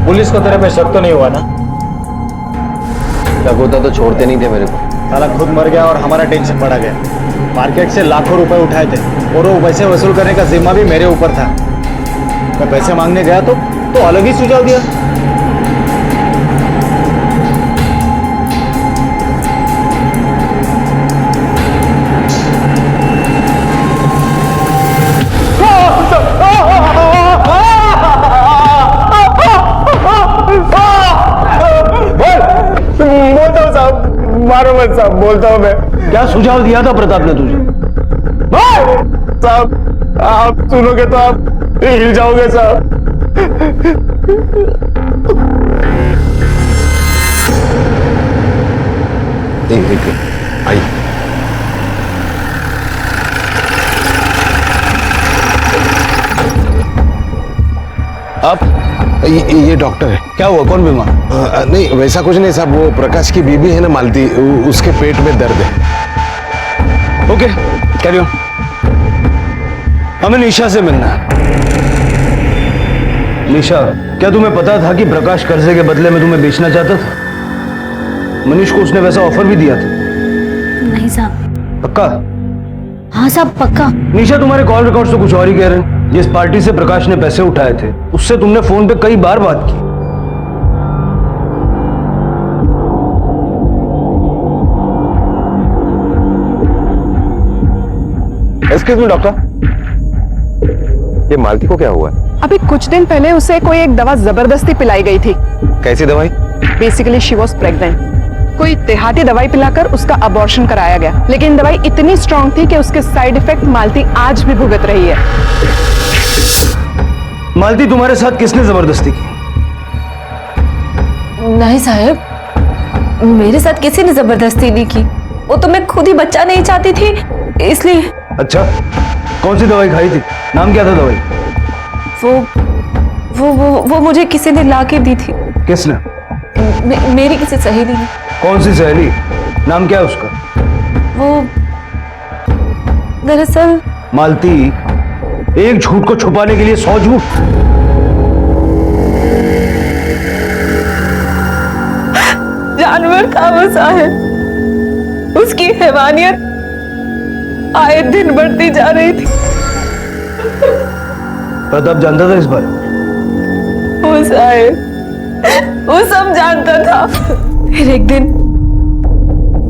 Speaker 4: पुलिस को तेरे पे शक तो नहीं हुआ ना?
Speaker 13: शक होता तो छोड़ते नहीं थे मेरे को।
Speaker 6: साला खुद मर गया और हमारा टेंशन बढ़ा गया। मार्केट से लाखों रुपए उठाए थे और वो पैसे वसूल करने का जिम्मा भी मेरे ऊपर था। मैं पैसे मांगने गया तो अलग ही सुझाव दिया।
Speaker 14: मारो मत साहब, बोलता हूं मैं। क्या सुझाव दिया था प्रताप ने तुझे?
Speaker 6: साहब आप सुनोगे तो आप हिल जाओगे साहब।
Speaker 17: आई
Speaker 14: अब
Speaker 17: ये डॉक्टर है।
Speaker 14: क्या हुआ, कौन बीमार?
Speaker 17: नहीं वैसा कुछ नहीं साहब, वो प्रकाश की बीबी है ना मालती, उसके पेट में दर्द है।
Speaker 14: Okay carry on. हमें निशा से मिलना है। निशा, क्या तुम्हें पता था कि प्रकाश कर्जे के बदले में तुम्हें बेचना चाहता था? मनीष को उसने वैसा ऑफर भी दिया था।
Speaker 18: नहीं साहब।
Speaker 14: पक्का?
Speaker 18: हाँ साहब पक्का।
Speaker 14: निशा, तुम्हारे कॉल रिकॉर्ड तो कुछ और ही कह रहे हैं। जिस पार्टी से प्रकाश ने पैसे उठाए थे उससे तुमने फोन पे कई बार बात की।
Speaker 20: एक्सक्यूज मी डॉक्टर, ये मालती को क्या हुआ?
Speaker 12: अभी कुछ दिन पहले उसे कोई एक दवा जबरदस्ती पिलाई गई थी।
Speaker 20: कैसी दवाई?
Speaker 12: Basically she was pregnant. कोई देहाती दवाई पिलाकर उसका अबॉर्शन कराया गया, लेकिन दवाई इतनी स्ट्रांग थी कि उसके साइड इफेक्ट मालती आज भी भुगत रही है।
Speaker 14: मालती, तुम्हारे साथ किसने जबरदस्ती की?
Speaker 5: नहीं साहब, मेरे साथ किसी ने जबरदस्ती नहीं की। वो तो मैं खुद ही बच्चा नहीं चाहती थी, इसलिए।
Speaker 14: अच्छा, कौन सी दवाई खाई थी? नाम क्या था दवाई?
Speaker 5: वो मुझे किसी ने ला के दी थी।
Speaker 14: किसने?
Speaker 5: मेरी किसी सहेली ने।
Speaker 14: कौन सी सहेली? नाम क्या है उसका?
Speaker 5: वो दरअसल।
Speaker 14: मालती, एक झूठ को छुपाने के लिए 100 झूठ।
Speaker 5: जानवर था वो साहब, उसकी हैवानियत आए दिन बढ़ती जा रही थी।
Speaker 14: प्रताप जानता था इस बारे में?
Speaker 5: वो साहब, वो सब जानता था। फिर एक दिन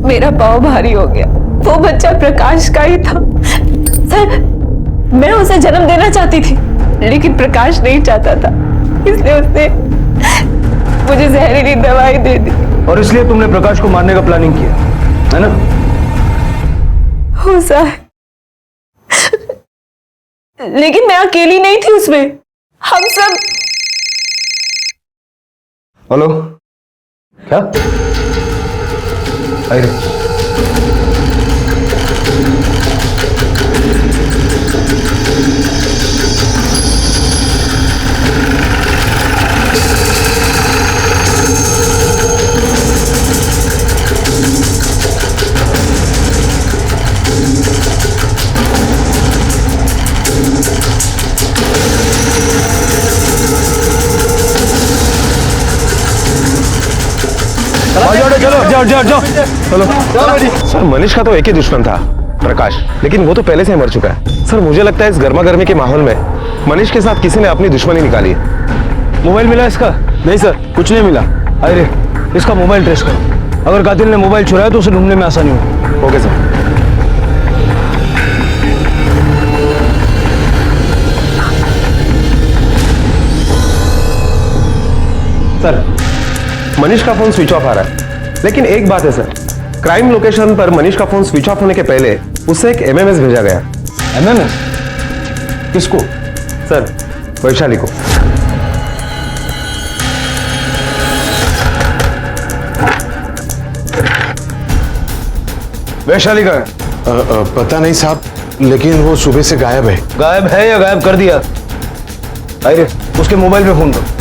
Speaker 5: मेरा पाँव भारी हो गया। वो बच्चा प्रकाश का ही था। सर, मैं उसे जन्म देना चाहती थी, लेकिन प्रकाश नहीं चाहता था, इसलिए उसने मुझे जहरीली दवाई दे दी।
Speaker 14: और इसलिए तुमने प्रकाश को मारने का प्लानिंग किया, है ना?
Speaker 5: हो साहब, लेकिन मैं अकेली नहीं थी उसमें, हम सब।
Speaker 14: हेलो, क्या? अरे
Speaker 20: चलो सर, मनीष का तो एक ही दुश्मन था, प्रकाश, लेकिन वो तो पहले से ही मर चुका है। सर मुझे लगता है इस गर्मा गर्मी के माहौल में मनीष के साथ किसी ने अपनी दुश्मनी निकाली है।
Speaker 14: मोबाइल मिला इसका? नहीं सर, कुछ नहीं मिला। अरे इसका मोबाइल ट्रेस करो, अगर कातिल ने मोबाइल चुराया तो उसे ढूंढने में आसानी होगी।
Speaker 20: Okay sir. सर मनीष का फोन स्विच ऑफ आ रहा है, लेकिन एक बात है सर, क्राइम लोकेशन पर मनीष का फोन स्विच ऑफ होने के पहले उससे एक एमएमएस भेजा गया।
Speaker 14: एमएमएस? किसको?
Speaker 20: सर वैशाली को।
Speaker 14: वैशाली का है?
Speaker 17: पता नहीं साहब, लेकिन वो सुबह से गायब है।
Speaker 14: गायब है या गायब कर दिया? अरे उसके मोबाइल पे फोन करो।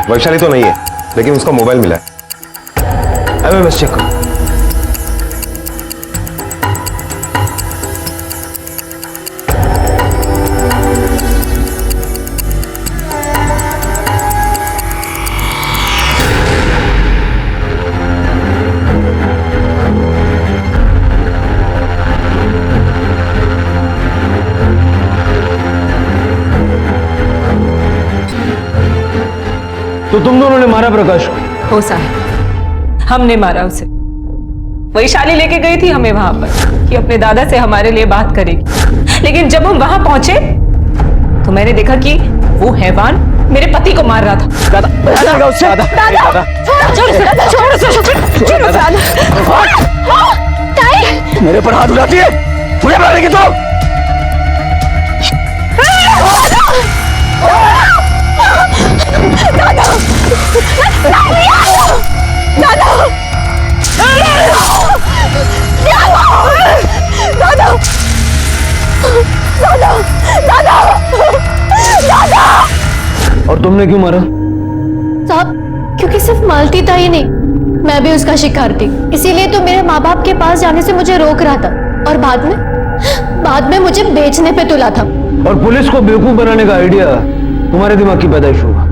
Speaker 20: वैशाली तो नहीं है, लेकिन उसका मोबाइल मिला है।
Speaker 14: एमएमएस चेक करो। तो तुम दोनों ने मारा प्रकाश को?
Speaker 5: हो साहब, हमने मारा उसे। वैशाली लेके गई थी हमें वहां पर कि अपने दादा से हमारे लिए बात करेगी, लेकिन जब हम वहां पहुंचे तो मैंने देखा कि वो हैवान मेरे पति को मार रहा था।
Speaker 1: दादा मेरे पर हाथ उठाती है, मुझे मारेगी तो।
Speaker 21: और तुमने क्यों मारा?
Speaker 18: साहब, क्योंकि सिर्फ मालती था ही नहीं, मैं भी उसका शिकार थी, इसीलिए तो मेरे माँ बाप के पास जाने से मुझे रोक रहा था और बाद में मुझे बेचने पे तुला था।
Speaker 21: और पुलिस को बेवकूफ बनाने का आइडिया तुम्हारे दिमाग की पैदाइश होगा।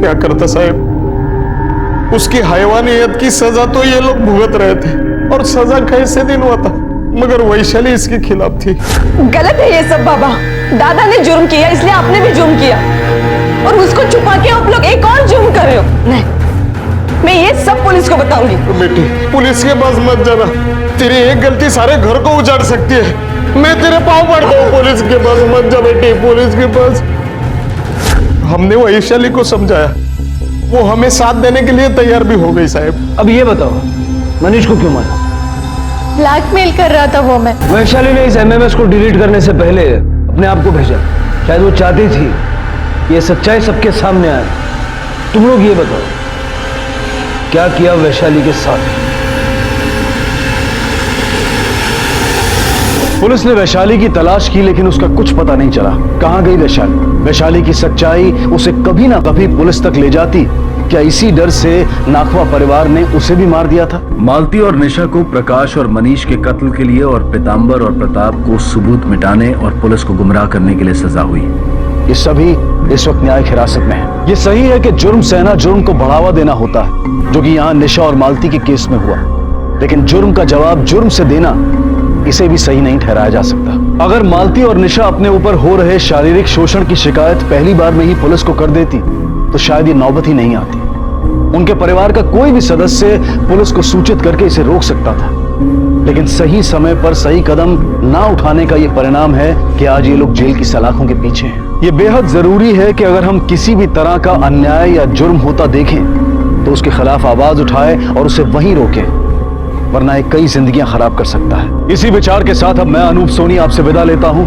Speaker 19: क्या करता साहब, उसकी हैवानियत की सजा तो ये लोग भुगत रहे थे, और सजा कैसे दिन हुआ था, मगर वैशाली इसके खिलाफ थी।
Speaker 12: गलत है ये सब बाबा। दादा ने जुर्म किया, इसलिए आपने भी जुर्म किया, और उसको छुपा के आप लोग एक और जुर्म कर रहे हो। नहीं, मैं ये सब पुलिस को बताऊंगी।
Speaker 19: बेटी, पुलिस के पास मत जाना, तेरी एक गलती सारे घर को उजाड़ सकती है। मैं तेरे पाँव पड़ता हूँ, पुलिस के पास मत जा बेटी, पुलिस के पास। हमने वैशाली को समझाया, वो हमें साथ देने के लिए तैयार भी हो गई साहब।
Speaker 21: अब ये बताओ, मनीष को क्यों मारा?
Speaker 18: ब्लैकमेल कर रहा था वो मैं।
Speaker 21: वैशाली ने इस एमएमएस को डिलीट करने से पहले अपने आप को भेजा, शायद वो चाहती थी ये सच्चाई सबके सामने आए। तुम लोग ये बताओ, क्या किया वैशाली के साथ?
Speaker 1: पुलिस ने वैशाली की तलाश की, लेकिन उसका कुछ पता नहीं चला। कहां गई वैशाली? वैशाली की सच्चाई उसे कभी ना कभी पुलिस तक ले जाती। क्या इसी डर से नाखवा परिवार ने उसे भी मार दिया था? मालती और निशा को प्रकाश और मनीष के कत्ल के लिए और पीतांबर और प्रताप को सबूत मिटाने और पुलिस को गुमराह करने के लिए सजा हुई। ये सभी इस वक्त न्यायिक हिरासत में है। ये सही है कि जुर्म सहना जुर्म को बढ़ावा देना होता है, जो कि यहाँ निशा और मालती के केस में हुआ, लेकिन जुर्म का जवाब जुर्म से देना, इसे भी सही नहीं ठहराया जा सकता। अगर मालती और निशा अपने ऊपर हो रहे शारीरिक शोषण की शिकायत पहली बार में ही पुलिस को कर देती तो शायद ये नौबत ही नहीं आती। उनके परिवार का कोई भी सदस्य पुलिस को सूचित करके इसे रोक सकता था, लेकिन सही समय पर सही कदम ना उठाने का ये परिणाम है कि आज ये लोग जेल की सलाखों के पीछे हैं। ये बेहद जरूरी है कि अगर हम किसी भी तरह का अन्याय या जुर्म होता देखें तो उसके खिलाफ आवाज उठाए और उसे वहीं रोकें, वरना ये कई जिंदगियां खराब कर सकता है। इसी विचार के साथ अब मैं अनूप सोनी आपसे विदा लेता हूं।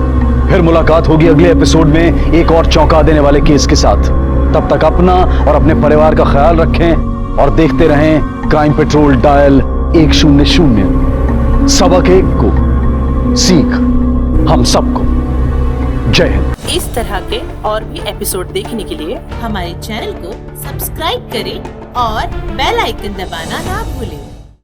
Speaker 1: फिर मुलाकात होगी अगले एपिसोड में एक और चौंका देने वाले केस के साथ। तब तक अपना और अपने परिवार का ख्याल रखें और देखते रहें क्राइम पेट्रोल डायल 100। सबक एक को सीख हम सबको। जय हिंद।
Speaker 7: इस तरह के और भी एपिसोड देखने के लिए हमारे चैनल को सब्सक्राइब करें और बेल आइकन दबाना ना भूलें।